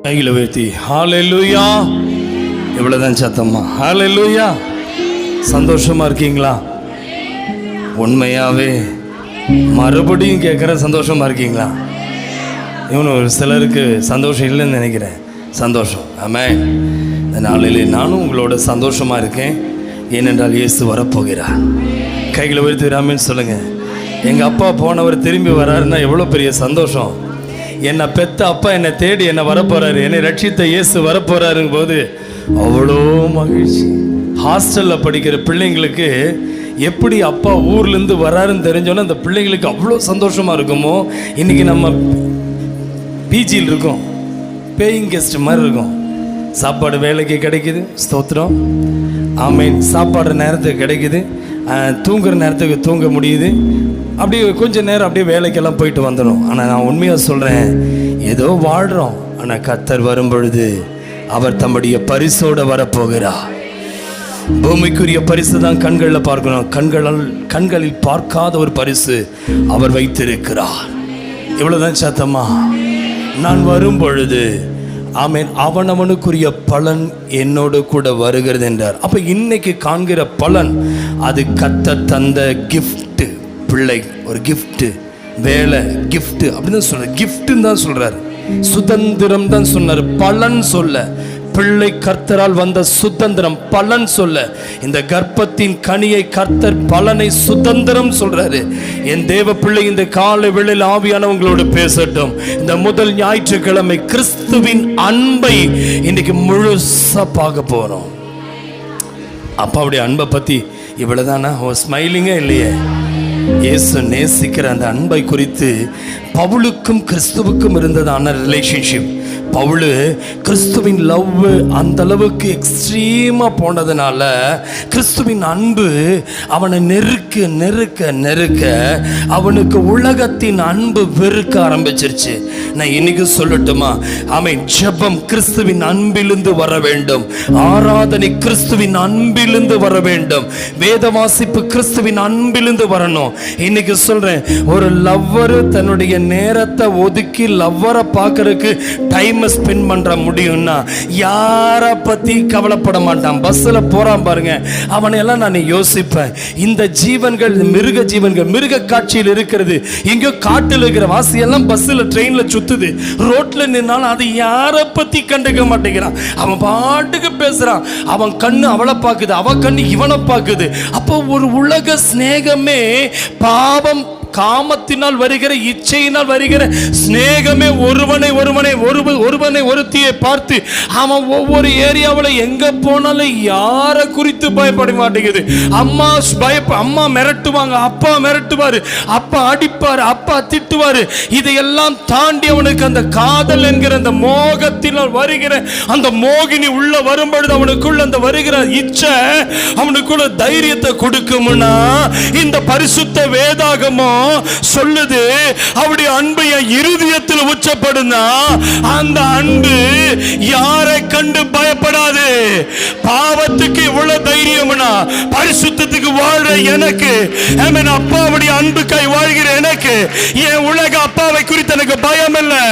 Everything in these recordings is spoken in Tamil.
கையில் உயர்த்தி ஹல்லேலூயா. இவ்வளோதான் சத்தம்மா. ஹல்லேலூயா. சந்தோஷமாக இருக்கீங்களா? உண்மையாகவே மறுபடியும் கேட்குற சந்தோஷமாக இருக்கீங்களா? இவனு ஒரு சிலருக்கு சந்தோஷம் இல்லைன்னு நினைக்கிறேன். சந்தோஷம். ஆமென். இந்த நாளிலே நானும் உங்களோட சந்தோஷமாக இருக்கேன். ஏனென்றால் இயேசு வரப்போகிறார். கைகளை உயர்த்தி ராமேன்னு சொல்லுங்கள். எங்கள் அப்பா போனவர் திரும்பி வராருன்னா எவ்வளோ பெரிய சந்தோஷம். என்னை பெத்த அப்பா என்னை தேடி என்னை வரப்போகிறாரு, என்னை ரட்சித்த இயேசு வரப்போகிறாருங்க போது அவ்வளோ மகிழ்ச்சி. ஹாஸ்டலில் படிக்கிற பிள்ளைங்களுக்கு எப்படி அப்பா ஊர்லேருந்து வராருன்னு தெரிஞ்சோன்னா அந்த பிள்ளைங்களுக்கு அவ்வளோ சந்தோஷமாக இருக்குமோ. இன்றைக்கி நம்ம பிஜியில் இருக்கோம், பேயிங் கெஸ்ட் மாதிரி இருக்கும். சாப்பாடு வேலைக்கு கிடைக்குது, ஸ்தோத்திரம். ஆமீன். சாப்பாடு நேரத்துக்கு கிடைக்குது, தூங்குற நேரத்துக்கு தூங்க முடியுது. அப்படியே கொஞ்சம் நேரம் அப்படியே வேலைக்கெல்லாம் போயிட்டு வந்துடும். ஆனால் நான் உண்மையாக சொல்கிறேன், ஏதோ வாழ்கிறோம். ஆனால் கர்த்தர் வரும் பொழுது அவர் தம்முடைய பரிசோடு வரப்போகிறார். பூமிக்குரிய பரிசு தான் கண்களில் பார்க்கணும். கண்களில் பார்க்காத ஒரு பரிசு அவர் வைத்திருக்கிறார். இவ்வளோதான் சத்தமா. நான் வரும் பொழுது ஆமேன் அவனவனுக்குரிய பலன் என்னோடு கூட வருகிறது என்றார். அப்போ இன்னைக்கு காண்கிற பலன் அது கர்த்தர் தந்த கிஃப்ட். பிள்ளை ஒரு கிஃப்ட், வேலை கிஃப்ட் அப்படின்னு சொல்ற, கிஃப்ட்னு தான் சொல்றாரு. சுதந்திரம் தான் சொன்னார், பலன் சொல்ல. பிள்ளை கர்த்தரால் வந்த சுதந்திரம், பலன் சொல்ல. இந்த கர்ப்பத்தின் கனியை கர்த்தர் பலனை சுதந்திரம் சொல்றாரு. என் தேவ பிள்ளை இந்த காலை வேளையில் ஆவியானவங்களோடு பேசட்டும். இந்த முதல் ஞாயிற்றுக்கிழமை கிறிஸ்துவின் அன்பை இன்னைக்கு முழுசா பார்க்க போறோம். அப்பாவுடைய அன்பை பத்தி இவ்வளவுதானா? ஸ்மைலிங்கே இல்லையே. இயேசு நேசிக்கிற அந்த அன்பை குறித்து பவுலுக்கும் கிறிஸ்துவுக்கும் இருந்ததான ரிலேஷன்ஷிப். பவுலு கிறிஸ்துவின் லவ் அந்த அளவுக்கு எக்ஸ்ட்ரீமாக போனதுனால கிறிஸ்துவின் அன்பு அவனை நெருக்க நெருக்க நெருக்க அவனுக்கு உலகத்தின் அன்பு வெறுக்க ஆரம்பிச்சிருச்சு. நான் இன்னைக்கு சொல்லட்டுமா? அவன் ஜெபம் கிறிஸ்துவின் அன்பிலிருந்து வர வேண்டும், ஆராதனை கிறிஸ்துவின் அன்பிலிருந்து வர வேண்டும், வேத வாசிப்பு கிறிஸ்துவின் அன்பிலிருந்து வரணும். இன்னைக்கு சொல்றேன், ஒரு லவ்வரு தன்னுடைய நேரத்தை ஒதுக்கி லவ்வரை பார்க்கறதுக்கு டைம் ஸ்பெண்ட் பண்ற முடியும்னா யாரை பத்தி கவலைப்பட மாட்டான். பஸ்ல போறான் பாருங்க, அவனை எல்லாம் நான் யோசிப்பேன். இந்த ஜீவன்கள், மிருக ஜீவன்கள், மிருக காட்சியில் இருக்கிறது. எங்கேயோ காட்டில் இருக்கிற வாசியெல்லாம் பஸ்ல ட்ரெயின்ல சுத்துது, ரோட்ல நின்னாலும் அது யாரை பத்தி கண்டுக்க மாட்டேங்கிறான். அவன் பாட்டுக்கு பேசுறான். அவன் கண்ணு அவளை பார்க்குது, அவன் கண்ணு இவனை பார்க்குது. அப்போ ஒரு உலக சிநேகமே பாவம், காமத்தினால் வருகிற, இச்சையினால் வருகிற சிநேகமே ஒருவனை ஒருத்தியை பார்த்து அவன் ஒவ்வொரு ஏரியாவில் எங்க போனாலும் யாரை குறித்து பயப்பட மாட்டேங்குது. அம்மா மிரட்டுவாங்க, அப்பா மிரட்டுவாரு, அப்பா அடிப்பாரு, அப்பா திட்டுவாரு. இதையெல்லாம் தாண்டி அவனுக்கு அந்த காதல் என்கிற அந்த மோகத்தினால் வருகிற அந்த மோகினி உள்ள வரும்பொழுது அவனுக்குள்ள அந்த வருகிற இச்சை அவனுக்குள்ள தைரியத்தை கொடுக்கும்னா இந்த பரிசுத்த வேதாகமோ சொல்லுது. அவருடைய அன்பை இருதயத்தில் உச்சப்படுனா அந்த அன்பு யாரை கண்டு பயப்படாது. பாவத்துக்கு இவ்வளவு தைரியம்னா பரிசுத்தத்துக்கு வாழ்ற எனக்கு, அப்பாவுடைய அன்புக்காய் வாழ்கிற எனக்கு, என் உலக அப்பாவை குறித்து எனக்கு பயம் இல்லை.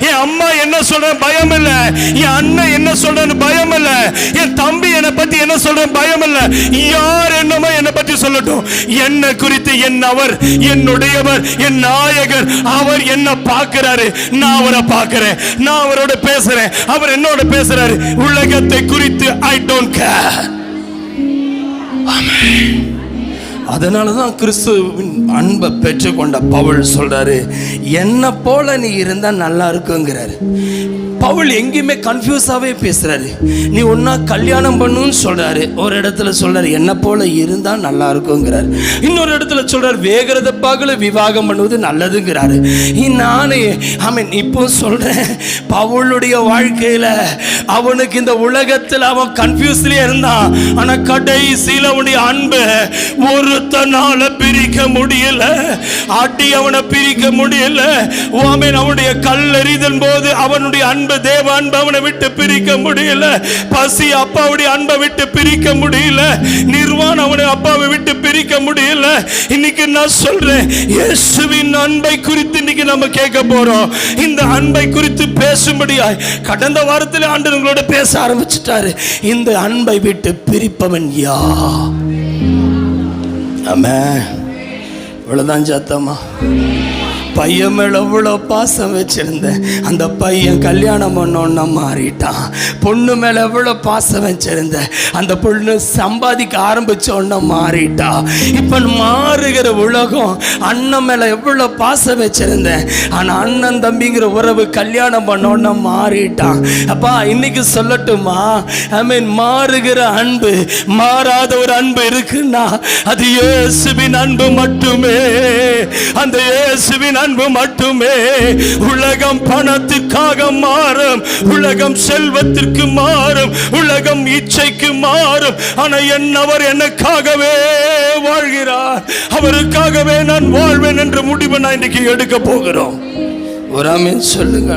என் அம்மா என்ன சொல்ற பயம் இல்லை, என் அண்ணன் என்ன சொல்றன்னு பயம் இல்லை, என் தம்பி என்னை பத்தி என்ன சொல்ற பயம் இல்லை. யார் என்னமோ என்னை பத்தி சொல்லட்டும், என்னை குறித்து என் அவர் என்னுடையவர், என் நாயகர், அவர் என்ன பார்க்கிறாரு, நான் அவரை பார்க்கிறேன், நான் அவரோட பேசுறேன், அவர் என்னோட பேசுறாரு. உலகத்தை குறித்து ஐ டோன்ட் கேர். ஆமென். அதனாலதான் கிறிஸ்துவின் அன்பை பெற்றுக்கொண்ட பவுல் சொல்றாரு, என்ன போல நீ இருந்தா நல்லா இருக்குங்கிறாரு. பவுல் எங்கேயுமே கன்ஃபியூஸாவே பேசுறாரு. நீ ஒன்னா கல்யாணம் பண்ணுன்னு சொல்றாரு, ஒரு இடத்துல சொல்றாரு என்ன போல இருந்தா நல்லா இருக்குங்கிறாரு, இன்னொரு இடத்துல சொல்றாரு வேகிறத பாகல விவாகம் பண்ணுவது நல்லதுங்கிறாரு. நானே இப்போ சொல்றேன், பவுலுடைய வாழ்க்கையில அவனுக்கு இந்த உலகத்தில் அவன் கன்ஃபியூஸ்லயே இருந்தான். ஆனா கடைசியில் அவனுடைய அன்பு ஒரு ஒருத்தனால பிரிக்க முடியல, அடி அவனை பிரிக்க முடியல. ஆமென். அவனுடைய கல்லெறிதல் போது அவனுடைய அன்பு, தேவ அன்பு அவனை விட்டு பிரிக்க முடியல. பசி அப்பாவுடைய அன்பை விட்டு பிரிக்க முடியல. நிர்வாணம் அவனை அப்பாவை விட்டு பிரிக்க முடியல. இன்னைக்கு நான் சொல்றேன், இயேசுவின் அன்பை குறித்து இன்னைக்கு நம்ம கேட்க போறோம். இந்த அன்பை குறித்து பேசும்படியாய் கடந்த வாரத்தில் ஆண்டவர் உங்களோட பேச ஆரம்பிச்சிட்டாரு. இந்த அன்பை விட்டு பிரிப்பவன் யார்? ஆமென். இவ்வளவுதான் சத்தமா? பையன் மேல எவ்வளோ பாசம் வச்சிருந்தேன், அந்த பையன் கல்யாணம் பண்ணோன்னா மாறிட்டான். பொண்ணு மேல எவ்வளோ பாசம் வச்சிருந்தேன், அந்த பொண்ணு சம்பாதிக்க ஆரம்பிச்சோன்னா மாறிட்டா. இப்ப மாறுகிற உலகம். அண்ணன் மேல எவ்வளோ பாசம் வச்சிருந்தேன், ஆனா அண்ணன் தம்பிங்கிற உறவு கல்யாணம் பண்ணோன்னா மாறிட்டான். அப்பா இன்னைக்கு சொல்லட்டுமா, ஐ மீன் மாறுகிற அன்பு, மாறாத ஒரு அன்பு இருக்குன்னா அது இயேசுவின் அன்பு மட்டுமே. அந்த இயேசுவின் அன்பு மட்டுமே. உலகம் பணத்திற்காக மாறும், உலகம் செல்வத்திற்கு மாறும், உலகம் இச்சைக்கு மாறும். ஆனா அவர் எனக்காகவே வாழ்கிறார், அவருக்காகவே நான் வாழ்வேன் என்ற முடிவை நான் இன்னைக்கு எடுக்க போகிறோம். ஒரு ஆமென் சொல்லுங்க.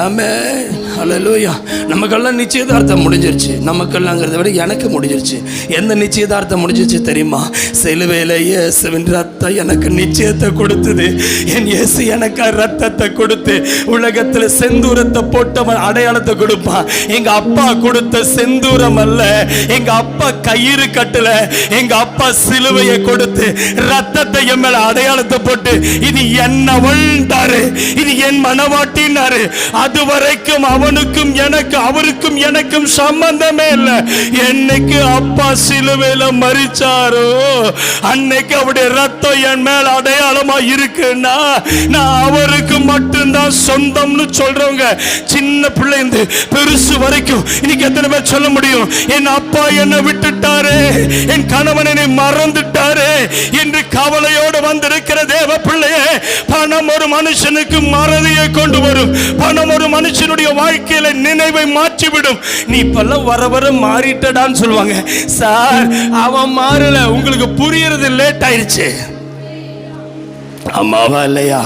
ஆமென். ஹல்லேலூயா. நமக்கெல்லாம் நிச்சயதார்த்தம் முடிஞ்சிருச்சு. நமக்கெல்லாங்கிறத விட எனக்கு முடிஞ்சிருச்சு. எந்த நிச்சயதார்த்தம் முடிஞ்சிருச்சு தெரியுமா? சிலுவையில இயேசுவின் ரத்தம் எனக்கு நிச்சயத்தை கொடுத்தது. என் இயேசு எனக்கு ரத்தத்தை கொடுத்து உலகத்தில் செந்தூரத்தை போட்டவன் அடையாளத்தை கொடுப்பான். எங்க அப்பா கொடுத்த செந்தூரம் அல்ல, எங்க அப்பா கயிறு கட்டல, எங்க அப்பா சிலுவையை கொடுத்து ரத்தத்தை என் மேல அடையாளத்தை போட்டு இது என்னவள்டாரு, இது என் மனவாட்டினாரு. அது வரைக்கும் அவனுக்கும் எனக்கு, அவருக்கும் எனக்கும் சம்பந்தமே இல்லை. என்னைக்கு அப்பா சிலுவையில மரிச்சாரோ அன்னைக்கு அவருடைய ரத்தம் என் மேல அடையாளமா இருக்குன்னா நான் அவருக்கு மட்டும்தான் சொந்தம்னு சொல்றவங்க சின்ன பிள்ளைந்து பெருசு வரைக்கும் இன்னைக்கு எத்தனை பேர் சொல்ல முடியும், என் அப்பா என்னை விட்டுட்டாரு, என் கணவன் என்னை மறந்துட்டாரு என்று கவலையோடு வந்திருக்கிற தேவ பிள்ளையே, பணம் ஒரு மனுஷனுக்கு மறதியை கொண்டு வரும். பணம் ஒரு மனுஷனுடைய வாழ்க்கையில நினைவை மாற்றிவிடும். நீ இப்பெல்லாம் வர வர மாறிட்டடான்னு சொல்லுவாங்க. சார் அவன் மாறல, உங்களுக்கு புரியறது லேட் ஆயிடுச்சு. அம்மாவா இல்லையா?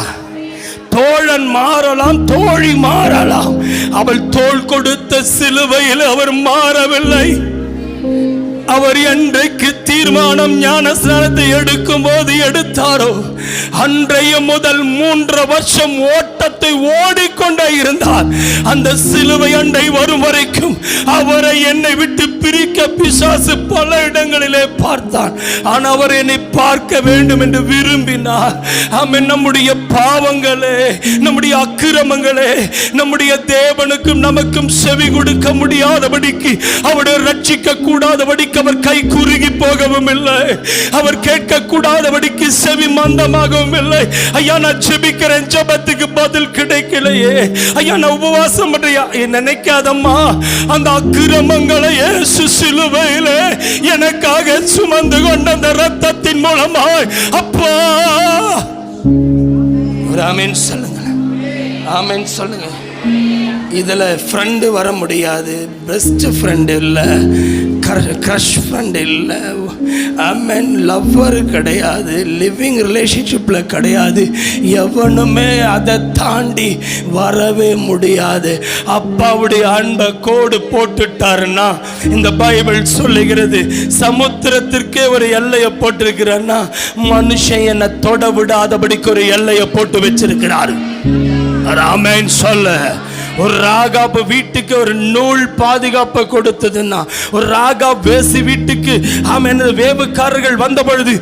தோழன் மாறலாம், தோழி மாறலாம், அவள் தோள் கொடுத்த சிலுவையில் அவர் மாறவில்லை. அவர் என்றைக்கு தீர்மானம் ஞானஸ்நானத்தை எடுக்கும் போது எடுத்தாரோ அன்றைய முதல் 3 வருஷம் ஓட்டத்தை ஓடிக்கொண்டே இருந்தார். அந்த சிலுவை அண்டை வரும் வரைக்கும் அவரை என்னை விட்டு பிரிக்க பிசாசு பல இடங்களிலே பார்த்தான். ஆனால் அவர் என்னை பார்க்க வேண்டும் என்று விரும்பினார். ஆமென். நம்முடைய பாவங்களே, நம்முடைய அக்கிரமங்களே, நம்முடைய தேவனுக்கும் நமக்கும் செவி கொடுக்க முடியாதபடிக்கு, அவரை ரட்சிக்க கூடாதபடிக்கு அவர் கை குறுகி போகவும் இல்லை, அவர் கேட்க கூடாதபடிக்கு செவி மந்தமாகவும் இல்லை. ஐயா நான் ஜெபிக்கிறேன், ஜெபத்துக்கு பதில் கிடைக்கலையே, ஐயா நான் உபவாசம் பண்றியா நினைக்காதம்மா. அந்த அக்கிரமங்களை இயேசு சிலுவையிலே எனக்காக சுமந்து கொண்ட அந்த ரத்தத்தின் மூலமாய் அப்பா ஒரு ஆமென் சொல்லுங்க. ஆமென் சொல்லுங்க. இதுல ஃப்ரெண்டு வர முடியாது, பெஸ்ட் ஃப்ரெண்ட் இல்லை, க்ரஷ் ஃப்ரெண்ட் இல்லை, ஆமென், லவ்வர் கிடையாது, லிவிங் ரிலேஷன்ஷிப்பில் கிடையாது, எவனுமே அதை தாண்டி வரவே முடியாது. அப்பாவுடைய அன்பை கோடு போட்டுட்டாருன்னா இந்த பைபிள் சொல்லுகிறது, சமுத்திரத்திற்கே ஒரு எல்லையை போட்டிருக்கிறன்னா மனுஷன் என்னை தொட விடாதபடிக்கு ஒரு எல்லையை போட்டு வச்சிருக்கிறார். ஆமென் சொல்ல. ஒரு ராகாப் வீட்டுக்கு ஒரு நூல் பாதுகாப்பை கொடுத்ததுன்னா, ஒரு ராகாப் வேசி வீட்டுக்கு ஆமென் வேவுக்காரர்கள் வந்த பொழுது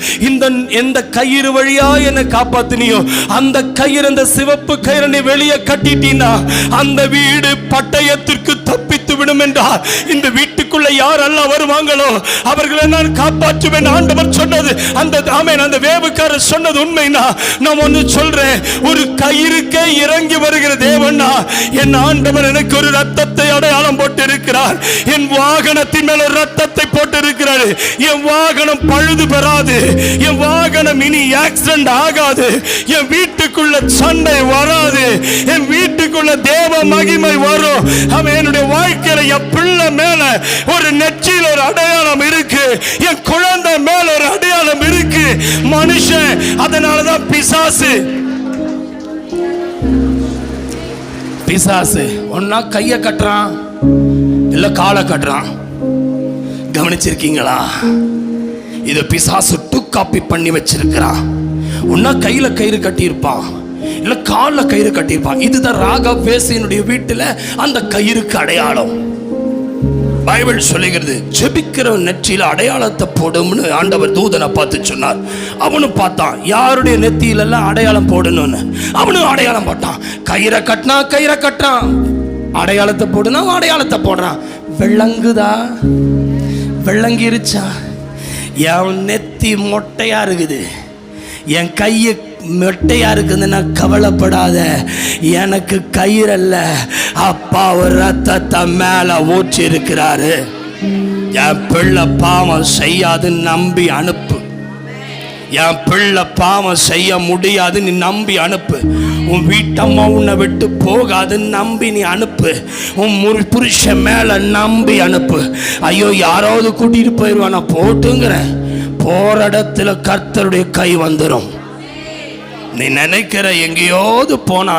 எந்த கயிறு வழியா என்னை காப்பாத்தினியோ அந்த கயிறு, அந்த சிவப்பு கயிறு நீ வெளியே கட்டிட்டீன்னா அந்த வீடு பட்டயத்திற்கு தப்பித்து விடும் என்றார். இந்த வீட்டுக்குள்ள யாரெல்லாம் வருவாங்களோ அவர்களை நான் காப்பாற்றுவேன் ஆண்டவர் சொன்னது. அந்த ஆமென் அந்த வேவுக்காரர் சொன்னது உண்மைனா நான் ஒன்னு சொல்றேன், ஒரு கயிறுக்கே இறங்கி வருகிற தேவனா என் ஆண்டவர் எனக்கு ஒரு ரத்தத்தை அடையாளம் போட்டு இருக்கிறார். என் வாகனத்தின் மேல ரத்தத்தை போட்டு இருக்கிறார். என் வாகனம் பழுது பெறாது, என் வாகனம் இனி ஆக்சிடென்ட் ஆகாது, என் வீட்டுக்குள்ள சண்டை வராது, என் வீட்டுக்குள்ள தேவ மகிமை வரும். அவன் என்னுடைய வாழ்க்கையில என் பிள்ளை மேல ஒரு ஒரு நெற்றியில் ஒரு அடையாளம் இருக்கு, என் குழந்தை மேல ஒரு அடையாளம் இருக்கு. மனுஷன் அதனாலதான் பிசாசு ஒன்னா கைய கட்டுறான், இல்ல காலை கட்டுறான். கவனிச்சிருக்கீங்களா? இத பிசாசு காப்பி பண்ணி வச்சிருக்கிறான். ஒன்னா கையில கயிறு கட்டியிருப்பான், இல்ல கால்ல கயிறு கட்டியிருப்பான். இதுதான் ராகப் வேசியினுடைய வீட்டுல அந்த கயிறுக்கு அடையாளம். பைபிள் சொல்லுகிறது, ஜெபிக்கிற நெற்றியில அடையாளத்தை போடும்னு ஆண்டவர் தூதனை பார்த்து சொன்னார். அவனும் பார்த்தான், யாருடைய நெத்தியில எல்லாம் அடையாளம் போடணும்னு. அவனும் அடையாளம் போட்டான். கயிறை கட்டுறான், அடையாளத்தை போடுனா அடையாளத்தை போடுறான். விளங்குதா? விளங்கிருச்சா? என் நெத்தி மொட்டையா இருக்குது, என் கையை மொட்டையா இருக்குதுன்னா கவலைப்படாத. எனக்கு கயிறல்ல, அப்பா ஒரு ரத்தத்தை மேல ஊற்றி இருக்கிறாரு. என் பிள்ளை பாவம் செய்யாதுன்னு நம்பி அனுப்பு. என் பிள்ளை பாவம் செய்ய முடியாது நீ நம்பி அனுப்பு. உன் வீட்டம்மா உன்னை விட்டு போகாதுன்னு நம்பி நீ அனுப்பு. உன் புருஷன் மேல நம்பி அனுப்பு. ஐயோ யாராவது கூட்டிட்டு போயிடுவானா போட்டுங்கிறேன். போற இடத்துல கர்த்தருடைய கை வந்துடும். நீ நினைக்கிற எங்கேயாவது போனா,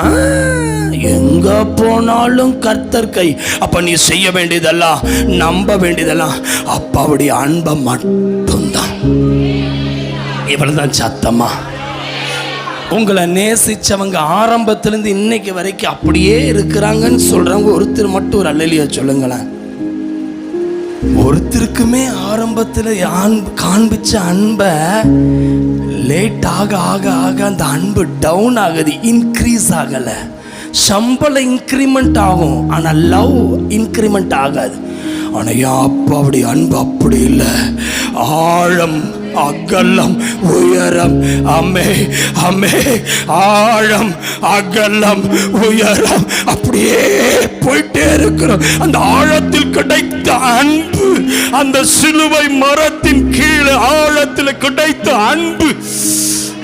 எங்க போனாலும் கர்த்தர் கை. அப்ப நீ செய்ய வேண்டியதெல்லாம், நம்ப வேண்டியதெல்லாம் அப்பாவுடைய அன்பை மட்டும்தான். இவ்வளவுதான் சத்தமா. உங்களை நேசிச்சவங்க ஆரம்பத்திலிருந்து இன்னைக்கு வரைக்கும் அப்படியே இருக்கிறாங்கன்னு சொல்றவங்க ஒருத்தர் மட்டும் ஒரு அல்லேலூயா சொல்லுங்களேன். ஒருத்தருக்குமே ஆரம்பத்தில் காண்பிச்ச அன்பை லேட் ஆக ஆக ஆக அந்த அன்பு டவுன் ஆகுது, இன்க்ரீஸ் ஆகலை. சம்பளம் இன்க்ரிமெண்ட் ஆகும், ஆனால் லவ் இன்க்ரிமெண்ட் ஆகாது. ஆனால் என் அப்பாவுடைய அன்பு அப்படி இல்லை. ஆழம் அகலம் உயரம், அம்மே அம்மே, ஆழம் அகலம் உயரம் அப்படியே போயிட்டே இருக்கிறோம். அந்த ஆழத்தில் கிடைத்த அன்பு, அந்த சிலுவை மரத்தின் கீழே ஆழத்தில் கிடைத்த அன்பு.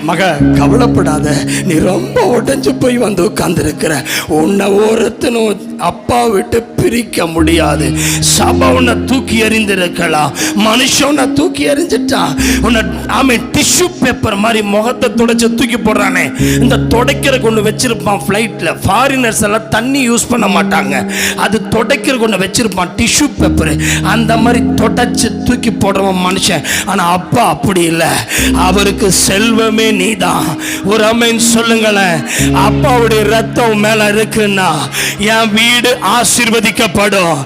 மக கவலைப்படாத, நீ ரொம்ப உடைஞ்சு போய் வந்து உட்கார்ந்துருக்கிற. உன்னை ஒருத்தனும் அப்பா விட்டு பிரிக்க முடியாது. சபை உன்னை தூக்கி எறிந்திருக்கலாம், மனுஷன் உன்னை தூக்கி எறிஞ்சிட்டான். உன்னை அவன் டிஷ்யூ பேப்பர் மாதிரி முகத்தை துடைச்சு தூக்கி போடுறானே, இந்த துடைக்கிறதுக்கு ஒன்று வச்சிருப்பான். ஃப்ளைட்டில் ஃபாரினர்ஸ் எல்லாம் தண்ணி யூஸ் பண்ண மாட்டாங்க, அது துடைக்கிறதுக்கு ஒன்று வச்சிருப்பான், டிஷ்யூ பேப்பர். அந்த மாதிரி துடைச்சு தூக்கி போடுறவன் மனுஷன். ஆனால் அப்பா அப்படி இல்லை, அவருக்கு செல்வமே நீதான். ஒரு ஆமென் சொல்லுங்களேன். அப்பாவுடைய ரத்தம் மேல இருக்குன்னா என் வீடு ஆசீர்வதிக்கப்படும்,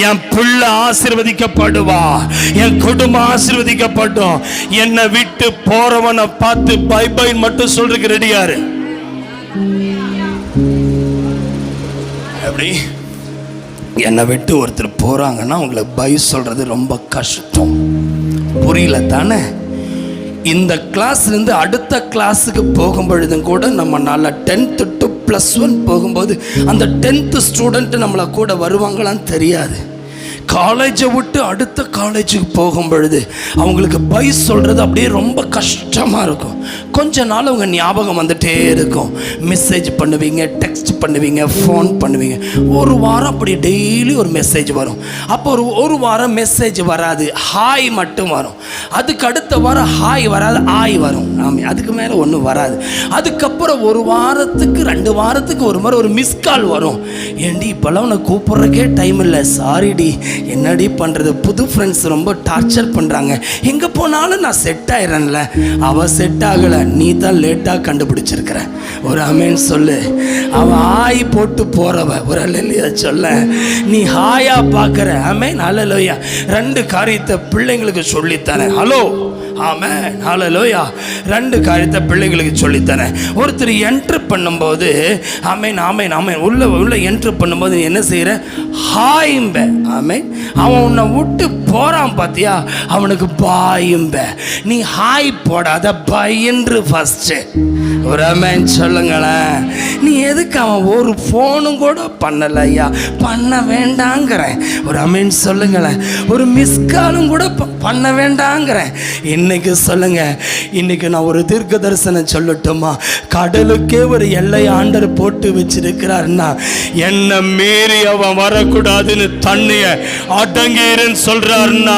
என் பிள்ளை ஆசீர்வதிக்கப்படுவா, என் குடும்பம் ஆசீர்வதிக்கப்படும். என்னை விட்டு போறவனை பார்த்து பை பை மட்டும் சொல்றதுக்கு ரெடியாரு. எப்படி என்னை விட்டு ஒருத்தர் போறாங்கன்னா உங்களுக்கு பை சொல்றது ரொம்ப கஷ்டம். புரியல தானே? இந்த கிளாஸ்லேருந்து அடுத்த கிளாஸுக்கு போகும் பொழுதும் கூட நம்மளால் 10th to +1 போகும்போது அந்த 10th ஸ்டூடெண்ட் நம்மளை கூட வருவாங்களான்னு தெரியாது. காலேஜை விட்டு அடுத்த காலேஜுக்கு போகும் பொழுது அவங்களுக்கு பை சொல்கிறது அப்படியே ரொம்ப கஷ்டமாக இருக்கும். கொஞ்ச நாள் அவங்க ஞாபகம் வந்துட்டே இருக்கும். மெசேஜ் பண்ணுவீங்க, டெக்ஸ்ட் பண்ணுவீங்க, ஃபோன் பண்ணுவீங்க. ஒரு வாரம் அப்படி டெய்லி ஒரு மெசேஜ் வரும். அப்போ ஒரு வாரம் மெசேஜ் வராது, ஹாய் மட்டும் வரும். அதுக்கு அடுத்த வாரம் ஹாய் வராது, ஆய் வரும். அதுக்கு மேலே ஒன்றும் வராது. அதுக்கப்புறம் ஒரு வாரத்துக்கு 2 வாரத்துக்கு ஒரு மாதிரி ஒரு மிஸ்கால் வரும். ஏண்டி இப்போல்லாம் உன்னை கூப்பிட்றக்கே டைம் இல்லை, சாரிடி, என்னடி பண்ணுறது, புது ஃப்ரெண்ட்ஸ் ரொம்ப டார்ச்சர் பண்ணுறாங்க, எங்கே போனாலும் நான் செட் ஆயிடுறேன்ல. அவள் செட் ஆகலை, நீ தான் லேட்டாக கண்டுபிடிச்சிருக்கிற. ஒரு ஆமென் சொல்லு. அவன் ஹாய் போட்டு போகிறவ ஒரு அல்லேலூயா சொல்ல. நீ ஹாயா பார்க்குற. ஆமென் அல்லேலூயா. 2 காரியத்தை பிள்ளைங்களுக்கு சொல்லித்தரேன். ஹலோ ஆமென் ஹல்லேலூயா. 2 காரியத்தை பிள்ளைங்களுக்கு சொல்லித்தரேன். ஒருத்தர் என்ட்ரு பண்ணும்போது ஆமென் ஆமென் ஆமென் உள்ள என்ட்ரு பண்ணும்போது நீ என்ன செய்கிற? ஹாயும்ப. ஆமென். அவன் உன்னை விட்டு போகிறான் பார்த்தியா, அவனுக்கு பாயும்ப. நீ ஹாய் போடாத, பயன்று ஃபஸ்ட்டு. ஒரு ஆமென் சொல்லுங்களேன். நீ எதுக்கு அவன் ஒரு ஃபோனும் கூட பண்ணலையா? பண்ண வேண்டாங்கிறேன். ஒரு ஆமென் சொல்லுங்களேன். ஒரு மிஸ்காலும் கூட பண்ண வேண்டாங்கிறேன். இன்னைக்கு சொல்லுங்க, இன்னைக்கு நான் ஒரு தீர்க்க தரிசனம் சொல்லட்டுமா? கடலுக்கே ஒரு எல்லை ஆண்டர் போட்டு வச்சிருக்கிறார்னா, என்ன மீறி அவன் வரக்கூடாதுன்னு தண்ணிய அடங்கீருன்னு சொல்றாருன்னா,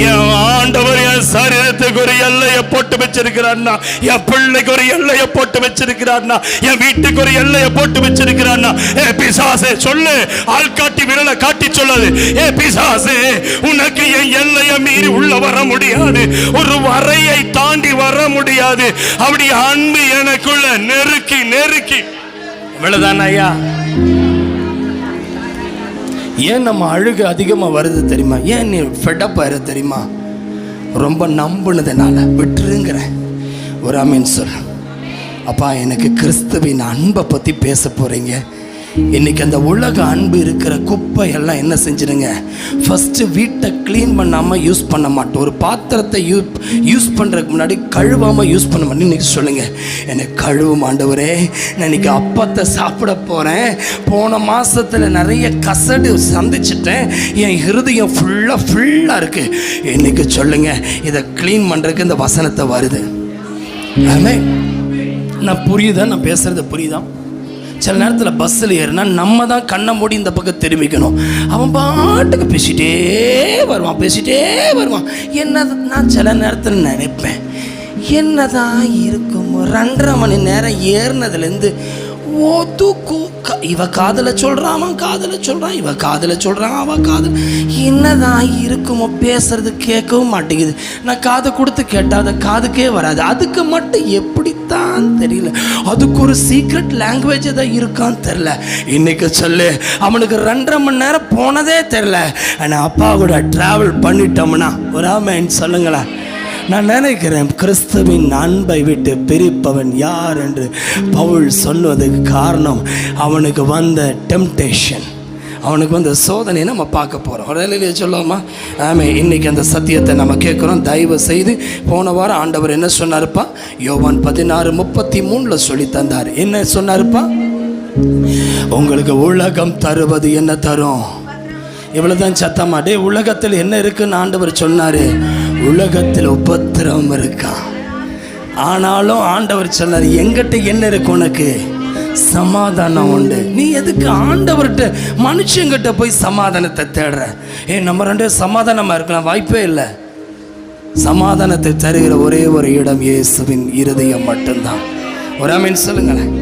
என் ஆண்டவர் என் சரீரத்துக்கு ஒரு எல்லையை போட்டு வச்சிருக்கிறார்னா, என் பிள்ளைக்கு ஒரு எல்லையை போட்டு வச்சிருக்கிறார்னா, என் வீட்டுக்கு ஒரு எல்லையை போட்டு வச்சிருக்கிறார்னா, ஏ பிசாசே சொல்லு, ஆள்காட்டி விரலை காட்டி சொல்லாது, ஏ பிசாசே உனக்கு என் எல்லையை மீறி உள்ள வர முடியாது, ஒரு வரையை தாண்டி வர முடியாது. அப்படி அன்பு எனக்குள்ள நெருக்கி நெருக்கி இவ்வளவுதான் ஐயா. ஏன் நம்ம அழுக அதிகமா வருது தெரியுமா? ஏன் நீ ஃபெடப் ஆயிரு தெரியுமா? ரொம்ப நம்புனதுனால. விட்டுருங்கிற ஒரு ஆமீன் சொல். அப்பா, எனக்கு கிறிஸ்துவின் அன்பை பத்தி பேச போறீங்க. இன்னைக்கு அந்த உலக அன்பு இருக்கிற குப்பை எல்லாம் என்ன செஞ்சிருங்க, ஃபர்ஸ்ட் வீட்டை க்ளீன் பண்ணாம யூஸ் பண்ண மாட்டோம். ஒரு பாத்திரத்தை யூஸ் பண்றதுக்கு முன்னாடி கழுவாம யூஸ் பண்ண மாட்டோம். இன்னைக்கு சொல்லுங்க, எனக்கு கழுவும் ஆண்டவரே, நான் இன்னைக்கு அப்பத்தை சாப்பிட போறேன், போன மாசத்துல நிறைய கசடு சந்திச்சிட்டேன், என் இருதயம் ஃபுல்லா இருக்கு. இன்னைக்கு சொல்லுங்க, இதை க்ளீன் பண்றதுக்கு இந்த வசனத்தை வருது. ஆமென். நான் புரியுதா? நான் பேசுறது புரியுதா? சில நேரத்தில் பஸ்ஸில் ஏறினா நம்ம தான் கண்ணை மூடி இந்த பக்கம் திரும்பிக்கணும். அவன் பாட்டுக்கு பேசிட்டே வருவான். என்ன நான் சில நேரத்தில் நினைப்பேன், என்னதான் இருக்கும் 2.5 மணி நேரம் ஏறினதுலேருந்து இவ காதல சொல்றான், அவன் காதல சொல்றான், இவ காதல சொல்றான், அவ காதல். என்னதான் இருக்குமோ, பேசுறது கேட்கவும் மாட்டேங்குது. நான் காதை கொடுத்து கேட்டா அதை காதுக்கே வராது. அதுக்கு மட்டும் எப்படித்தான் தெரியல, அதுக்கு ஒரு சீக்ரெட் லாங்குவேஜ் தான் இருக்கான்னு தெரியல. இன்னைக்கு சொல்லு, அவனுக்கு 2.5 மணி நேரம் போனதே தெரியல. ஆனால் அப்பா கூட டிராவல் பண்ணிட்டோம்னா ஒரு ஆமென் சொல்லுங்களேன். நான் நினைக்கிறேன், கிறிஸ்துவின் அன்பை விட்டு பிரிப்பவன் யார் என்று பவுல் சொல்வதற்கு காரணம், அவனுக்கு வந்த டெம்டேஷன், அவனுக்கு வந்த சோதனையை நம்ம பார்க்க போகிறோம். ஒரு சொல்லுவோமா? ஆமே. இன்னைக்கு அந்த சத்தியத்தை நம்ம கேட்குறோம். தயவு செய்து, போன வாரம் ஆண்டவர் என்ன சொன்னாருப்பா? யோவான் 16:33 சொல்லி தந்தார். என்ன சொன்னாருப்பா? உங்களுக்கு உலகம் தருவது என்ன தரும்? இவ்வளவுதான் சத்தமா. டே, உலகத்தில் என்ன இருக்குன்னு ஆண்டவர் சொன்னாரு. உலகத்தில் உபத்திரவம் இருக்கா, ஆனாலும் ஆண்டவர் சொன்னார், எங்கிட்ட என்ன இருக்கு? உனக்கு சமாதானம் உண்டு. நீ எதுக்கு ஆண்டவர்கிட்ட மனுஷங்கிட்ட போய் சமாதானத்தை தேடுற? நம்ம 2 சமாதானமா இருக்கலாம், வாய்ப்பே இல்லை. சமாதானத்தை தருகிற ஒரே ஒரு இடம் இயேசுவின் இருதயம் மட்டும்தான். ஒரு ஆமென் சொல்லுங்களேன்.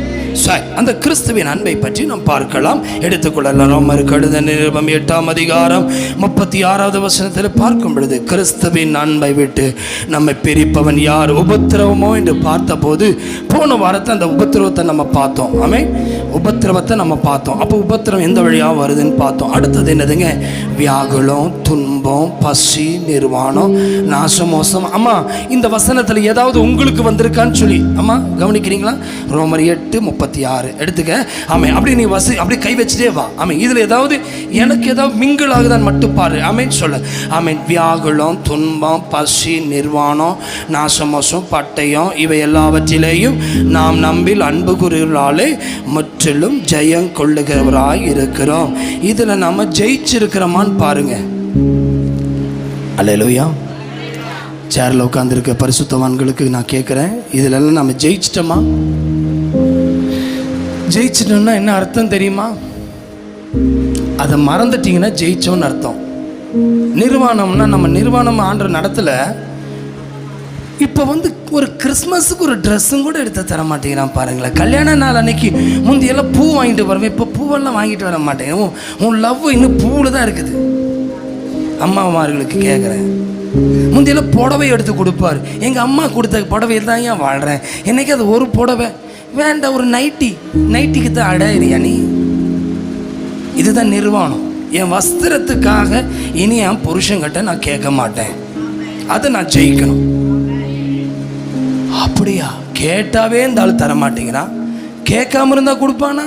அந்த கிறிஸ்துவின் அன்பை பற்றி நாம் பார்க்கலாம். எடுத்துக்கொள்ளலாம். ரோமருக்கு எழுதின நிருபம் 8:36 வசனத்தில் பார்க்கும் பொழுது, கிறிஸ்துவின் அன்பை விட்டு நம்மை பிரிப்பவன் யார்? உபத்திரவமோ என்று பார்த்தபோது, போன வாரத்தை அந்த உபத்திரவத்தை நம்ம பார்த்தோம். ஆமென். உபத்திரவத்தை நம்ம பார்த்தோம். அப்போ உபத்திரம் எந்த வழியாக வருதுன்னு பார்த்தோம். அடுத்தது என்னதுங்க? வியாகுலம், துன்பம், பசி, நிர்வாணம், நாசமோசம். அம்மா, இந்த வசனத்தில் ஏதாவது உங்களுக்கு வந்திருக்கான்னு சொல்லி அம்மா கவனிக்கிறீங்களா? ரோமர் 8:36 எடுத்துக்க. ஆமென். அப்படி நீ அப்படி கை வச்சுட்டே வா. ஆமென். இதில் ஏதாவது எனக்கு ஏதாவது மிங்கிள் ஆகுதான்னு மட்டும் பாரு. ஆமென் சொல்ல. ஆமென். வியாகுலம், துன்பம், பசி, நிர்வாணம், நாசமோசம், பட்டயம், இவை எல்லாவற்றிலேயும் நாம் நம்பில் அன்பு கூறுகிறாலே முற்றிலும் ஜெயம் கொள்ளுகிறவராய் இருக்கிறோம். இதுல நம்ம ஜெயிச்சிருக்கிறோமான்னு பாருங்க. அல்லேலூயா. சேர்ல உட்கார்ந்துருக்க பரிசுத்தவான்களுக்கு நான் கேட்குறேன், இதுல எல்லாம் நம்ம ஜெயிச்சிட்டோமா? ஜெயிச்சிட்டோம்னா என்ன அர்த்தம் தெரியுமா? அதை மறந்துட்டீங்கன்னா ஜெயிச்சோன்னு அர்த்தம். நிர்வாணம்னா, நம்ம நிர்வாணம் ஆண்ட நடத்துல இப்போ ஒரு கிறிஸ்மஸுக்கு ஒரு ட்ரெஸ்ஸும் கூட எடுத்து தர மாட்டேங்கிறான் பாருங்களேன். கல்யாண நாள் அன்னைக்கு முந்தியெல்லாம் பூ வாங்கிட்டு வருவேன், இப்போ பூவெல்லாம் வாங்கிட்டு வர மாட்டேன். உன் லவ் இன்னும் பூவில் தான் இருக்குது. அம்மாமார்களுக்கு கேட்குறேன், முந்தியெல்லாம் புடவை எடுத்து கொடுப்பார். எங்கள் அம்மா கொடுத்த புடவையில் தான் ஏன் வாழ்கிறேன். என்னைக்கு அது ஒரு புடவை வேண்டாம், ஒரு நைட்டிக்கு தான் அடையிறியா நீ? இதுதான் நிர்வாணம். என் வஸ்திரத்துக்காக இனி என் புருஷங்கிட்ட நான் கேட்க மாட்டேன், அதை நான் ஜெயிக்கணும். அப்படியா? கேட்டாவே இந்த ஆள் தர மாட்டேங்கிறான். கேட்காம இருந்தா கொடுப்பானா?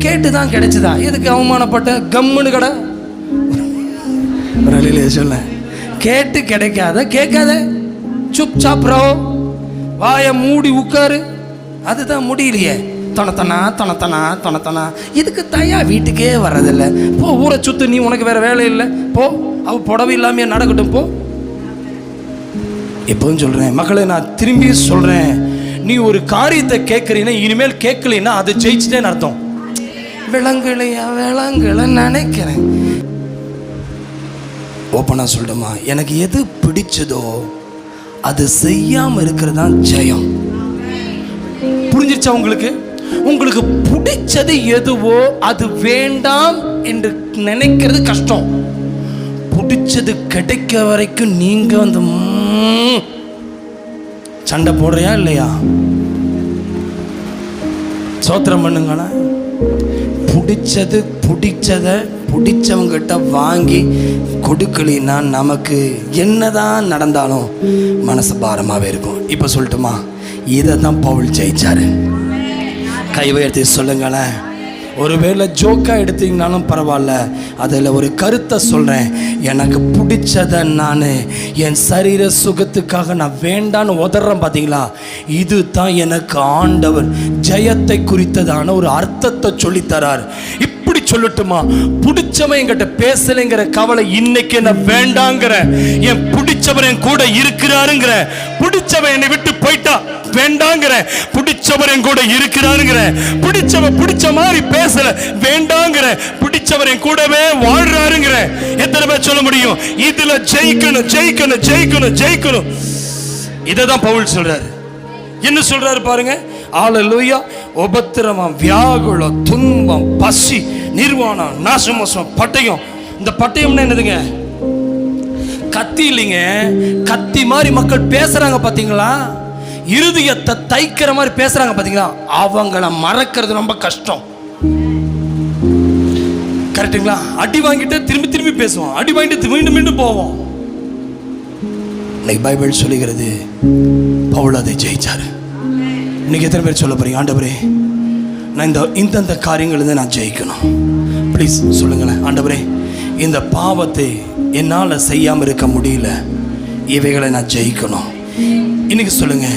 கேட்டுதான் கிடைச்சதா? எதுக்கு அவமானப்பட்ட? கம்முன்னு கடை சொல்ல. கேட்டு கிடைக்காத கேட்காத, சுப் சாப்ரோ, வாய மூடி உட்காரு. அதுதான் முடியலையே. தொணத்தனா இதுக்கு தயா வீட்டுக்கே வர்றதில்லை. போ, ஊரை சுத்து, நீ உனக்கு வேற வேலை இல்லை, போ. அவ புடவை இல்லாமையே நடக்கட்டும், போ. எப்பவும் சொல்கிறேன் மக்களை, நான் திரும்பி சொல்கிறேன், நீ ஒரு காரியத்தை கேட்குறீன்னா இனிமேல் கேட்கலைன்னா அது ஜெயிச்சுட்டேன்னு அர்த்தம். விளங்கலை நினைக்கிறேன். ஓப்பனாக சொல்லட்டுமா, எனக்கு எது பிடிச்சதோ அது செய்யாமல் இருக்கிறது தான் ஜெயம். புரிஞ்சிருச்சா உங்களுக்கு? உங்களுக்கு பிடிச்சது எதுவோ அது வேண்டாம் என்று நினைக்கிறது கஷ்டம். பிடிச்சது கிடைக்க வரைக்கும் நீங்க வந்து சண்டை போடுறியா இல்லையா? சோத்திரம் பண்ணுங்களா. பிடிச்சவங்கிட்ட வாங்கி கொடுக்கலின்னா நமக்கு என்னதான் நடந்தாலும் மனசு பாரமாகவே இருக்கும். இப்போ சொல்லட்டுமா, இதை தான் பவுல் ஜெயிச்சாரு. கைவை எடுத்து சொல்லுங்களேன். ஒருவேளை ஜோக்கா எடுத்தீங்கனாலும் பரவாயில்ல, அதில் ஒரு கருத்தை சொல்கிறேன். எனக்கு பிடிச்சதை நான் என் சரீர சுகத்துக்காக நான் வேண்டான்னு உதறேன் பார்த்தீங்களா, இது தான் எனக்கு ஆண்டவர் ஜெயத்தை குறித்ததான ஒரு அர்த்தத்தை சொல்லித்தரார். இப்படி சொல்லட்டுமா, பிடிச்சவன் என்கிட்ட பேசலைங்கிற கவலை இன்னைக்கு என்ன வேண்டாங்கிற, என் பிடிச்சவர் என் கூட இருக்கிறாருங்கிற, பிடிச்சவன் என்னை விட்டு போயிட்டா வேண்டாங்கிற, பிடிச்சவர் என் கூட இருக்கிறாருங்கிற, பிடிச்ச மாதிரி பேசல வேண்டாங்கிற, பிடிச்சவர் என் கூடவே வாழ்றாருங்கிற. எத்தனை பேர் சொல்ல முடியும்? இதுல ஜெயிக்கணும் ஜெயிக்கணும் ஜெயிக்கணும் ஜெயிக்கணும். இததான் பவுல் சொல்றாரு. என்ன சொல்றாரு பாருங்க. ஹல்லேலூயா. உபத்திரவம், வியாகுலம், துன்பம், பசி, நிர்வாணம், நாசமோசம், பட்டயம். இந்த பட்டயம்னா என்னதுங்க? கத்தி இல்லைங்க. கத்தி மாதிரி மக்கள் பேசுறாங்க பாத்தீங்களா, இருதயத்தை தைக்கிற மாதிரி பேசுறாங்க பாத்தீங்களா, அவங்கள மறக்கிறது ரொம்ப கஷ்டம். கரெக்டுங்களா? அடி வாங்கிட்டு திரும்பி திரும்பி பேசுவோம், அடி வாங்கிட்டு மீண்டும் மீண்டும் போவோம். இன்னைக்கு பைபிள் சொல்லுகிறது பவுல் அதை ஜெயிச்சாரு. இன்னைக்கு எத்தனை பேர் சொல்ல போறீங்க, ஆண்டவரே நான் இந்த காரியங்கள் நான் ஜெயிக்கணும்? ப்ளீஸ் சொல்லுங்களேன். ஆண்டவரே, இந்த பாவத்தை என்னால் செய்யாமல் இருக்க முடியல, இவைகளை நான் ஜெயிக்கணும். இன்னைக்கு சொல்லுங்க.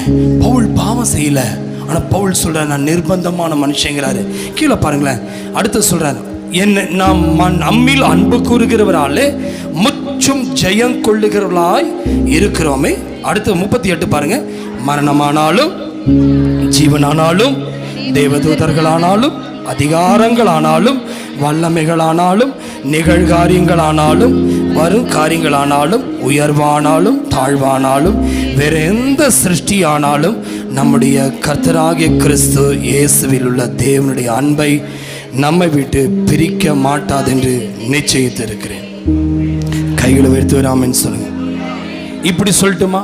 பவுல் பாவம் செய்யல, ஆனா பவுல் சொல்ற நான் நிர்பந்தமான மனுஷங்கிறாரு. கீழே பாருங்களேன். அடுத்து சொல்றாரு, என்ன நாம் நம்மில் அன்பு கூறுகிறவராலே முற்றும் ஜெயம் கொள்ளுகிறவர்களாய் இருக்கிறோமே. அடுத்து 38 பாருங்க. மரணமானாலும் ஜீவனானாலும் தேவதூதர்களானாலும் அதிகாரங்களானாலும் வல்லமைகளானாலும் நிகழ்காரியங்களானாலும் வரும் காரியங்களானாலும் உயர்வானாலும் தாழ்வானாலும் வேற எந்த சிருஷ்டியானாலும் நம்முடைய கர்த்தராகிய கிறிஸ்து இயேசுவில் உள்ள தேவனுடைய அன்பை நம்மை விட்டு பிரிக்க மாட்டாது என்று நிச்சயித்து இருக்கிறேன். கைகளை உயர்த்தி வராமன்னு சொல்லுங்க. இப்படி சொல்லட்டுமா?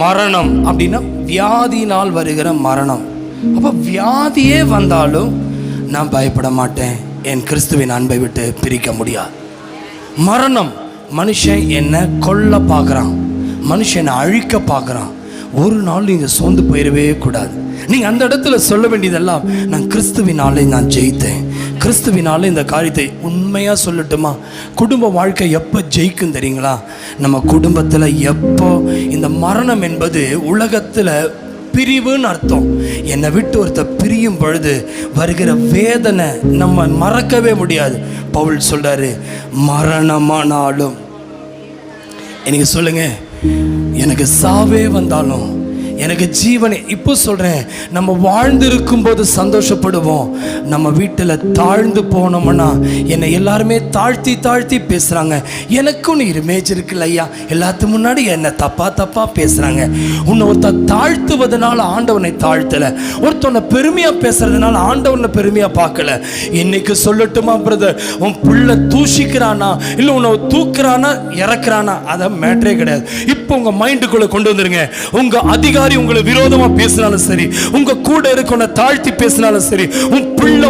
மரணம் அப்படின்னா வியாதியினால் வருகிற மரணம். அப்ப வியாதியே வந்தாலும் நான் பயப்பட மாட்டேன், என் கிறிஸ்துவின் அன்பை விட்டு பிரிக்க முடியாது. மரணம், மனுஷன் என்ன கொல்ல பார்க்குறான், மனுஷனை அழிக்க பார்க்குறான். ஒரு நாள் நீங்கள் சோர்ந்து போயிடவே கூடாது. நீங்கள் அந்த இடத்துல சொல்ல வேண்டியதெல்லாம், நான் கிறிஸ்துவினாலே நான் ஜெயித்தேன், கிறிஸ்துவினாலே இந்த காரியத்தை. உண்மையாக சொல்லட்டுமா, குடும்ப வாழ்க்கை எப்போ ஜெயிக்கும் தெரியுங்களா? நம்ம குடும்பத்தில் எப்போ இந்த மரணம் என்பது உலகத்தில் பிரிவுன்னு அர்த்தம். என்னை விட்டு ஒருத்தர் பிரியும் பொழுது வருகிற வேதனை நம்ம மறக்கவே முடியாது. பவுல் சொல்றாரு, மரணமானாலும் எனக்கு சொல்லுங்க, எனக்கு சாவே வந்தாலும் எனக்கு ஜீவனே. இப்போ சொல்கிறேன், நம்ம வாழ்ந்திருக்கும் போது சந்தோஷப்படுவோம். நம்ம வீட்டில் தாழ்ந்து போனோம்னா என்னை எல்லாருமே தாழ்த்தி தாழ்த்தி பேசுகிறாங்க. எனக்கும் நீ இமேஜ் இருக்குல்ல ஐயா, எல்லாத்துக்கு முன்னாடி என்னை தப்பாக பேசுகிறாங்க. உன்னை ஒருத்தர் தாழ்த்துவதனால ஆண்டவனை தாழ்த்தலை, ஒருத்தவனை பெருமையாக பேசுறதுனால ஆண்டவனை பெருமையாக பார்க்கல. இன்னைக்கு சொல்லட்டுமா பிரதர், உன் பிள்ளை தூஷிக்கிறானா இல்லை உன்னை தூக்குறானா இறக்குறானா, அதை மேட்டரே கிடையாது. இப்போ உங்கள் மைண்டுக்குள்ளே கொண்டு வந்துருங்க. உங்கள் அதிகாரி உங்களை விரோதமா பேசினாலும் சரி, உங்க கூட இருக்க தாழ்த்தி பேசினாலும் சரி, உன் பிள்ளை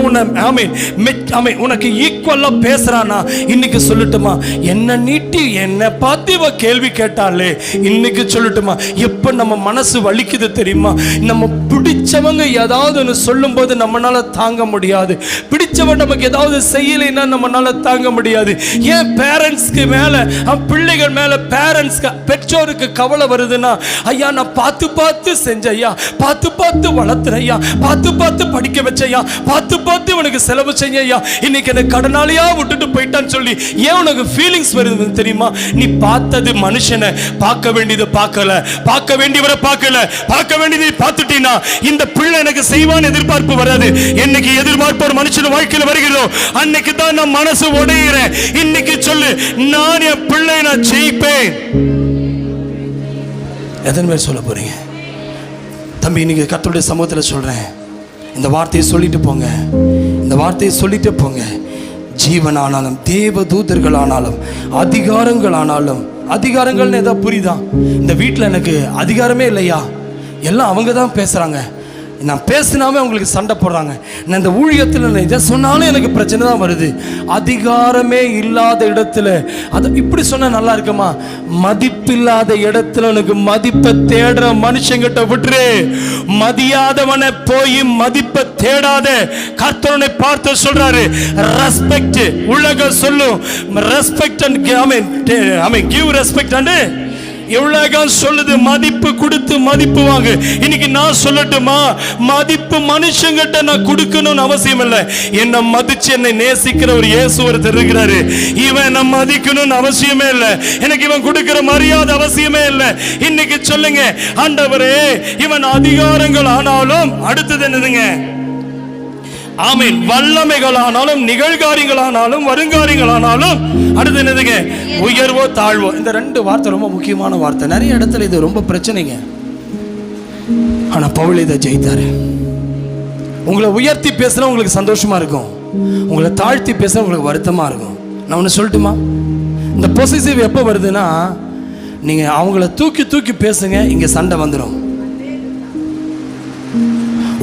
உனக்கு ஈக்குவலா பேசுறானா, இன்னைக்கு சொல்லட்டுமா, என்ன நீட்டி என்ன பார்த்து இவ கேள்வி கேட்டாலே, இன்னைக்கு சொல்லட்டுமா, எப்ப நம்ம மனசு வலிக்குது தெரியுமா? நம்ம பிடிச்சவங்க ஏதாவது ஒன்று சொல்லும் போது நம்மளால தாங்க முடியாது. பிடிச்சவன் நமக்கு ஏதாவது செய்யலைன்னா நம்மளால தாங்க முடியாது. ஏன் பேரண்ட்ஸ்க்கு மேல பிள்ளைகள் மேல பேரண்ட்ஸ்க்கு பெற்றோருக்கு கவலை வருதுன்னா, ஐயா நான் பார்த்து பார்த்து செஞ்சையா, பார்த்து பார்த்து வளர்த்துறையா, பார்த்து பார்த்து படிக்க வச்சையா, பார்த்து பார்த்து பார்த்து இவனுக்கு செலவு செய்ய ஐயா, இன்னைக்கு என்ன கடனாளியா விட்டுட்டு போயிட்டான்னு சொல்லி ஏன் உனக்கு ஃபீலிங்ஸ் வருது தெரியுமா? நீ பார்த்தது மனுஷனை, பார்க்க வேண்டியதை பார்க்கல, பார்க்க வேண்டியவரை பார்க்கல, பார்க்க வேண்டியதை பார்த்துட்டீங்கன்னா இந்த பிள்ளை எனக்கு செய்வான்னு எதிர்பார்ப்பு வராது. என்னைக்கு எதிர்பார்ப்பு ஒரு மனுஷன் வாழ்க்கையில் வருகிறதோ அன்னைக்கு தான் நான் மனசு உடைகிறேன். இன்னைக்கு சொல்லு, நான் என் பிள்ளை நான் ஜெயிப்பேன். எத்தனை பேர் சொல்ல போறீங்க? தம்பி, இன்னைக்கு கர்த்தருடைய சமூகத்தில் சொல்றேன், இந்த வார்த்தையை சொல்லிட்டு போங்க, இந்த வார்த்தையை சொல்லிட்டு போங்க. ஜீவனானாலும் தேவ தூதர்களானாலும் அதிகாரங்களானாலும், அதிகாரங்கள்னு ஏதாவது புரியுதா? இந்த வீட்டில் எனக்கு அதிகாரமே இல்லையா, எல்லாம் அவங்க தான் பேசுகிறாங்க, நான் பேசினாமே அவங்களுக்கு சண்டை போடுறாங்க, நான் இந்த ஊழியத்தில் நான் இதை சொன்னாலும் எனக்கு பிரச்சனை தான் வருது. அதிகாரமே இல்லாத இடத்துல அதை இப்படி சொன்னால் நல்லா இருக்குமா? மதிப்பில்லாத இடத்துல உனக்கு மதிப்பை தேடுற மனுஷங்கிட்ட விட்டுரு. மதியாதவனை போய் மதிப்பை தேடாத. கர்த்தரனை பார்த்து சொல்றாரு, ரெஸ்பெக்ட். உலகம் சொல்லும் respect and give respect and உலகம் சொல்லுது மதிப்பு கொடுத்து மதிப்பு வாங்க. இன்னைக்கு நான் சொல்லட்டுமா, மதிப்பு மனுஷங்கிட்ட நான் கொடுக்கணும்னு அவசியம் இல்லை. என்னை மதிச்சு என்னை நேசிக்கிற ஒரு இயேசு ஒருத்தர் இருக்கிறாரு, இவன் என்ன மதிக்கணும்னு அவசியமே இல்லை. எனக்கு இவன் கொடுக்கிற மரியாதை அவசியமே இல்லை. இன்னைக்கு சொல்லுங்க, ஆண்டவரே இவன் அதிகாரங்கள் ஆனாலும், அடுத்தது என்னதுங்க? ஆமென். வல்லமைகளானாலும் நிகழ்காரியங்களானாலும் வருங்காரியங்களானாலும், அடுத்து என்னதுங்க? உயர்வோ தாழ்வோ. இந்த ரெண்டு வார்த்தை ரொம்ப முக்கியமான வார்த்தை. நிறைய இடத்துல இது ரொம்ப பிரச்சனைங்க. ஆனா பவுல் இதை ஜெயித்தாரு. உங்களை உயர்த்தி பேசுனா உங்களுக்கு சந்தோஷமா இருக்கும், உங்களை தாழ்த்தி பேசுனா உங்களுக்கு வருத்தமா இருக்கும். நான் ஒன்று சொல்லட்டுமா? இந்த பொசிசிவ் எப்போ வருதுன்னா, நீங்க அவங்கள தூக்கி தூக்கி பேசுங்க, இங்க சண்டை வந்துடும்.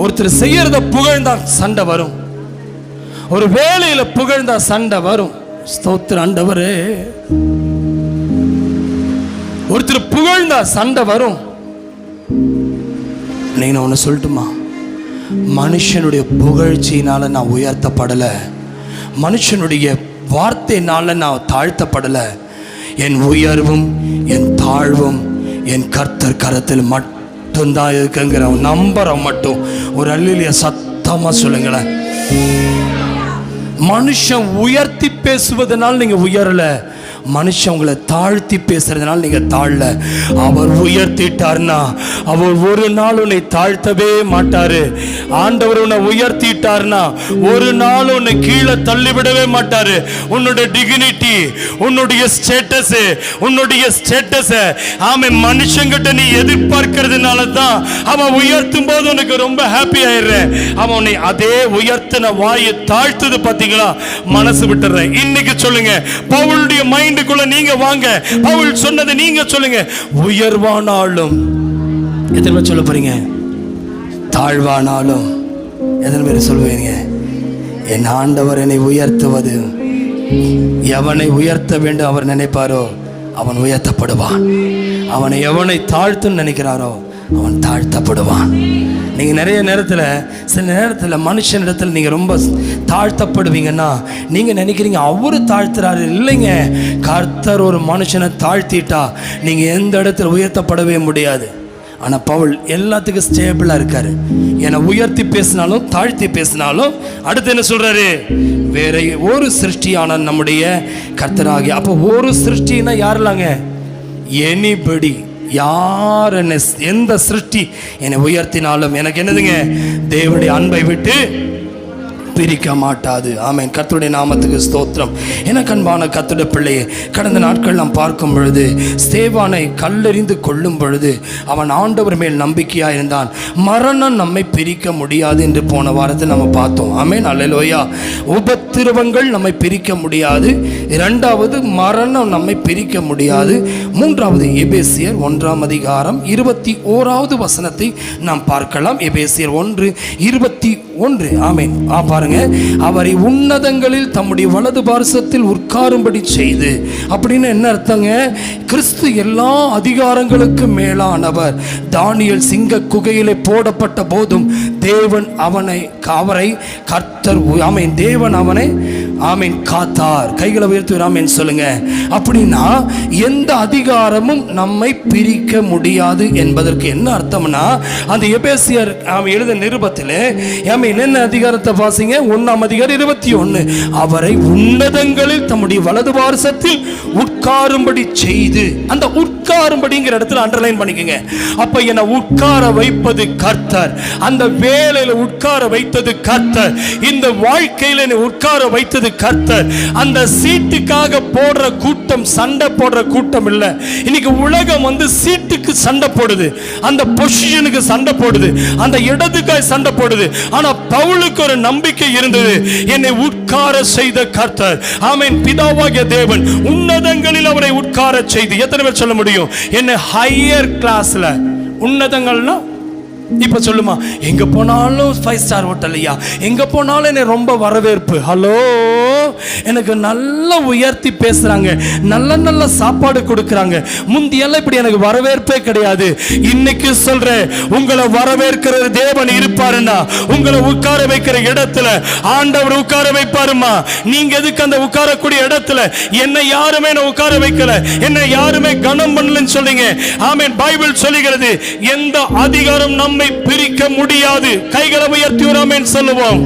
ஒருத்தர் செய்யறத புகழ்ந்தா சண்டை வரும், ஒரு வேலையில புகழ்ந்தா சண்டை வரும். ஸ்தோத்திர ஆண்டவரே. ஒருத்தர் புகழ்ந்தா சண்டை வரும். நீங்க ஒன்று சொல்லட்டுமா? மனுஷனுடைய புகழ்ச்சியினால நான் உயர்த்தப்படல, மனுஷனுடைய வார்த்தையினால நான் தாழ்த்தப்படல. என் உயர்வும் என் தாழ்வும் என் கர்த்தர் கரத்தில் மட்டும்தான் இருக்குங்கிற நம்பரை மட்டும் ஒரு அல்லேலூயா சத்தமா சொல்லுங்களேன். மனுஷன் உயர்த்தி பேசுவதனால் நீங்க உயரல, மனுஷன் உங்களை தாழ்த்தி பேசுறதுனால நீங்க தாழல. அவர் உயர்த்திட்டார்னா அவர் ஒரு நாள் உன்னை தாழ்த்தவே மாட்டாரு. ஆண்டவர் உன்னை உயர்த்திட்டார்னா ஒரு நாள் உன்னை கீழே தள்ளிவிடவே மாட்டாரு. உன்னுடைய டிகினிட்டி, உன்னுடைய ஸ்டேட்டஸ் ஆமென் மனுஷங்கிட்ட நீ எதிர்பார்க்கிறதுனால தான் அவன் உயர்த்தும் போது உனக்கு ரொம்ப ஹாப்பி ஆயிடுற. அவன் உன்னை அதே உயர்த்தின வாயை தாழ்த்துது பாத்தீங்களா, மனசு விட்டுறேன். இன்னைக்கு சொல்லுங்க, பவுலுடைய மைண்டுக்குள்ள நீங்க வாங்க, பவுல் சொன்னதை நீங்க சொல்லுங்க. உயர்வானாலும் எத்தனை பேர் சொல்ல போறீங்க? தாழ்வானாலும் எத்தனை பேர் சொல்லுவீங்க? என் ஆண்டவர் என்னை உயர்த்துவது, எவனை உயர்த்த வேண்டும் அவர் நினைப்பாரோ அவன் உயர்த்தப்படுவான். அவனை எவனை தாழ்த்துன்னு நினைக்கிறாரோ அவன் தாழ்த்தப்படுவான். நீங்கள் நிறைய நேரத்தில், சில நேரத்தில் மனுஷனிடத்தில் நீங்கள் ரொம்ப தாழ்த்தப்படுவீங்கன்னா நீங்கள் நினைக்கிறீங்க அவரு தாழ்த்துறாரு. இல்லைங்க, கர்த்தர் ஒரு மனுஷனை தாழ்த்திட்டா நீங்கள் எந்த இடத்துல உயர்த்தப்படவே முடியாது. ஆனால் பவுல் எல்லாத்துக்கும் ஸ்டேபிளாக இருக்காரு. என்னை உயர்த்தி பேசினாலும் தாழ்த்தி பேசினாலும் அடுத்து என்ன சொல்கிறாரு? வேற ஒரு சிருஷ்டியான நம்முடைய கர்த்தராகி. அப்போ ஒரு சிருஷ்டின்னா யாரெல்லாங்க? எனிபடி, யார் என்ன எந்த சிருஷ்டி என்னை உயர்த்தினாலும் எனக்கு என்னதுங்க? தேவனுடைய அன்பை விட்டு பிரிக்க மாட்டாது. ஆமென். கர்த்தருடைய நாமத்துக்கு ஸ்தோத்திரம். எனக்கு அன்பான கர்த்தருடைய பிள்ளையே, கடந்த நாட்கள் நாம் பார்க்கும் பொழுது ஸ்தேவானை கல்லெறிந்து கொள்ளும் பொழுது அவன் ஆண்டவர் மேல் நம்பிக்கையாக இருந்தான். மரணம் நம்மை பிரிக்க முடியாது என்று போன வாரத்தில் நம்ம பார்த்தோம். ஆமென். அல்லேலூயா. உபத்திரவங்கள் நம்மை பிரிக்க முடியாது. இரண்டாவது, மரணம் நம்மை பிரிக்க முடியாது. மூன்றாவது, எபேசியர் 1 வசனத்தை நாம் பார்க்கலாம். எபேசியர் 1:21. ஆமென். பாருங்க, அவரை உன்னதங்களில் தம்முடைய வலது பார்சத்தில் உட்காரும்படி செய்து. அப்படின்னு என்ன அர்த்தங்க? கிறிஸ்து எல்லா அதிகாரங்களுக்கு மேலானவர். தானியேல் சிங்க குகையிலே போடப்பட்ட போதும் தேவன் அவரை கர்த்தர், ஆமென், தேவன் அவனை ஆமீன் காத்தார். கைகளை உயர்த்தி ஆமீன் சொல்லுங்க. அப்படின்னா எந்த அதிகாரமும் நம்மை பிரிக்க முடியாது என்பதற்கு என்ன அர்த்தம்னா, அந்த எபேசியர் எழுத நிருபத்தில் என்ன அதிகாரத்தை வாசிங்க, 1ஆம் அதிகாரம் 21. அவரை உன்னதங்களில் தம்முடைய வலது பார்சத்தில் உட்காரும்படி செய்து, அந்த உட்காரும்படிங்கிற இடத்துல அண்டர்லைன் பண்ணிக்கங்க. அப்ப என்ன உட்கார வைப்பது கர்த்தர், அந்த வேலையில உட்கார வைத்தது கர்த்தர், இந்த வாழ்க்கையில உட்கார வைத்தது கர்த்தர். அந்த சீட்டுக்காக போடுற கூட்டம் சண்டை போடுற கூட்டம் இல்ல. இன்னைக்கு உலகம் சீட்டுக்கு சண்டை போடுது, அந்த பொசிஷனுக்கு சண்டை போடுது, அந்த இடத்துக்காக சண்டை போடுது. ஆனா பவுலுக்கு ஒரு நம்பிக்கை இருந்தது, என்னை உட்கார செய்த கர்த்தர். ஆமென். பிதாவாகிய தேவன் உன்னதங்களில் அவரை உட்கார செய்து. எத்தனை பேர் சொல்ல முடியும் என்ன ஹையர் கிளாஸ்ல? உன்னதங்கள்னா இப்ப சொல்லுமா, எங்க போனாலும் 5 ஸ்டார் ஹோட்டல்லையா, எங்க போனாலும் என்னை ரொம்ப வரவேற்பு. ஹலோ, எனக்கு நல்லா உயர்த்தி பேசுறாங்க, நல்ல நல்ல சாப்பாடு கொடுக்கறாங்க. முந்தியெல்லாம் இப்படி எனக்கு வரவேற்பே கிடையாது. இன்னைக்கு சொல்றேன், உங்களை வரவேற்கிற தேவன் இருப்பாருன்னா உங்களை உட்கார வைக்கிற இடத்துல ஆண்டவர் உட்கார வைப்பாருமா. நீங்க எதுக்கு அந்த உட்காரக்கூடிய இடத்துல என்னை யாருமே உட்கார வைக்கல, என்னை யாருமே கனம் பண்ணலன்னு சொல்றீங்க. ஆமென். பைபிள் சொல்லுகிறது, எந்த அதிகாரம் நம்மை பிரிக்க முடியாது. கைகளை உயர்த்தி ஆமென் சொல்லுவோம்.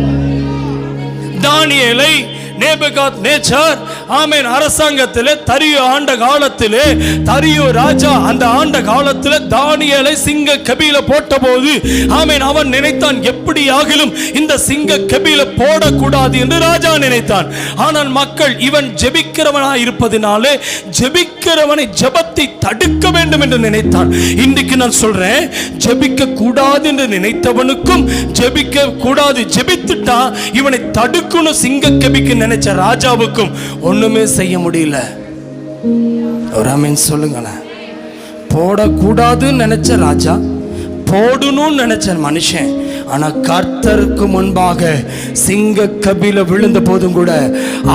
தானியேலை நேபுகாத்நேச்சர் ஆமென் அரசாங்கத்திலே தரியு ஆண்ட காலத்திலே, தரியு ராஜா அந்த ஆண்ட காலத்திலே தானியேலை சிங்க கபில போட்டபோது ஆமென் அவன் நினைத்தான், எப்படி ஆகிலும் இந்த சிங்க கபில போடக்கூடாது என்று ராஜா நினைத்தான். ஆனால் மக்கள் இவன் ஜெபிக்கிறவனாய் இருப்பதினாலே ஜெபிக்கிறவனை ஜெபத்தை தடுக்க வேண்டும் என்று நினைத்தான். இன்றைக்கு நான் சொல்றேன், ஜெபிக்க கூடாது என்று நினைத்தவனுக்கும் ஜெபிக்க கூடாது, ஜெபித்துட்டா இவனை தடுக்கணும் சிங்க கபிக்கு நினைச்ச ராஜாவுக்கும் ஒண்ணுமே செய்ய முடியல. ஒரு ஆமென் சொல்லுங்களேன். போடக்கூடாதுன்னு நினைச்ச ராஜா, போடணும்னு நினைச்ச மனுஷன். ஆனா கர்த்தருக்கு முன்பாக சிங்க கபில விழுந்த போதும் கூட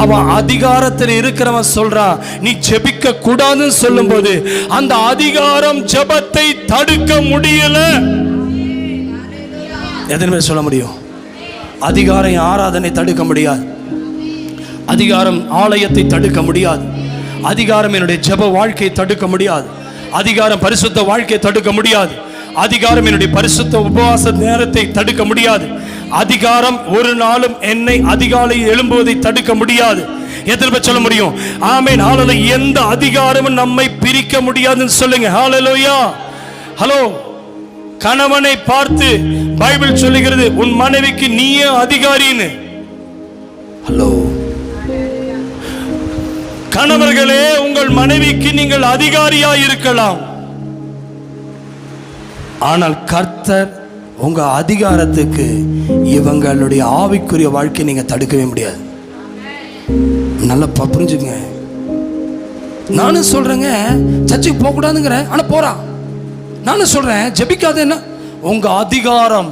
அவன் அதிகாரத்தில் இருக்கிறவன் சொல்றான், நீ ஜெபிக்க கூடாதுன்னு சொல்லும் போது அந்த அதிகாரம் ஜெபத்தை தடுக்க முடியல. எதனை சொல்ல முடியும்? அதிகாரம் ஆராதனை தடுக்க முடியாது, அதிகாரம் ஆலயத்தை தடுக்க முடியாது, அதிகாரம் என்னுடைய ஜெப வாழ்க்கையை தடுக்க முடியாது, அதிகாரம் பரிசுத்த வாழ்க்கையை தடுக்க முடியாது, அதிகாரம் என்னுடைய பரிசுத்த உபவாச நேரத்தை தடுக்க முடியாது, அதிகாரம் ஒரு நாளும் என்னை அதிகாலையில் எழும்புவதை தடுக்க முடியாது. எத்தனை பேர் சொல்ல முடியும் ஆமென்? ஹல்லேலூயா. எந்த அதிகாரமும் நம்மை பிரிக்க முடியாதுன்னு சொல்லுங்க. ஹல்லேலூயா. ஹலோ, கணவனை பார்த்து பைபிள் சொல்லுகிறது, உன் மனைவிக்கு நீயே அதிகாரின்னு. ஹலோ, கணவர்களே, உங்கள் மனைவிக்கு நீங்கள் அதிகாரியாய் இருக்கலாம். ஆனால் கர்த்தர் உங்க அதிகாரத்துக்கு இவங்களுடைய ஆவிக்குரிய வாழ்க்கையை நீங்க தடுக்கவே முடியாது. நல்லா புரிஞ்சுங்க. நானும் சொல்றேங்க சர்ச்சுக்கு போக கூடாதுங்கிறேன், ஆனா போறான். நானும் சொல்றேன் ஜெபிக்காத, என்ன உங்க அதிகாரம்.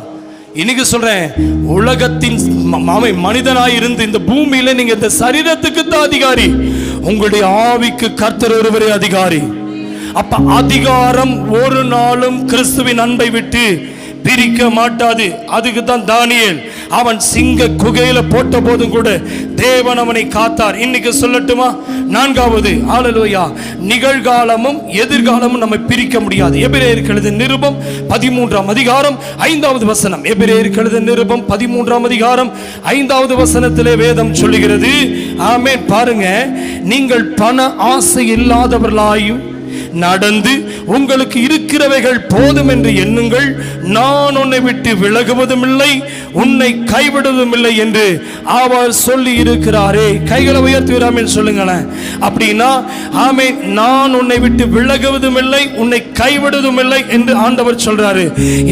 இன்னைக்கு சொல்றேன், உலகத்தின் மனிதனாய் இருந்து இந்த பூமியில நீங்க இந்த சரீரத்துக்கு தான் அதிகாரி, உங்களுடைய ஆவிக்கு கர்த்தர் ஒருவரே அதிகாரி. அப்ப அதிகாரம் ஒரு நாளும் கிறிஸ்துவின் அன்பை விட்டு பிரிக்க மாட்டாது. அதுக்கு தான் தானியேல் அவன் சிங்க குகையில போட்ட போதும் கூட தேவன் அவனை காத்தார். இன்னைக்கு சொல்லட்டுமா, 4வது ஹல்லேலூயா, நிகழ்காலமும் எதிர்காலமும் நம்மை பிரிக்க முடியாது. எபிரேயருக்கு எழுதிய நிருபம் 13ஆம் அதிகாரம் 5வது வசனம். எபிரேயருக்கு எழுதிய நிருபம் 13ஆம் அதிகாரம் 5வது வசனத்திலே வேதம் சொல்லுகிறது. ஆமென். பாருங்க, நீங்கள் பண ஆசை இல்லாதவர்களாயும் நடந்து உங்களுக்கு இருக்கிறவைகள் போதும் என்று எண்ணுங்கள், நான் உன்னை விட்டு விலகுவதும் இல்லை, உன்னை கைவிடுவதும் இல்லை என்று அவர் சொல்லி இருக்கிறாரே. கைகளை உயர்த்தி சொல்லுங்களேன். அப்படின்னா ஆமென், நான் உன்னை விட்டு விலகுவதும் இல்லை, உன்னை கைவிடுவதும் இல்லை என்று ஆண்டவர் சொல்றாரு.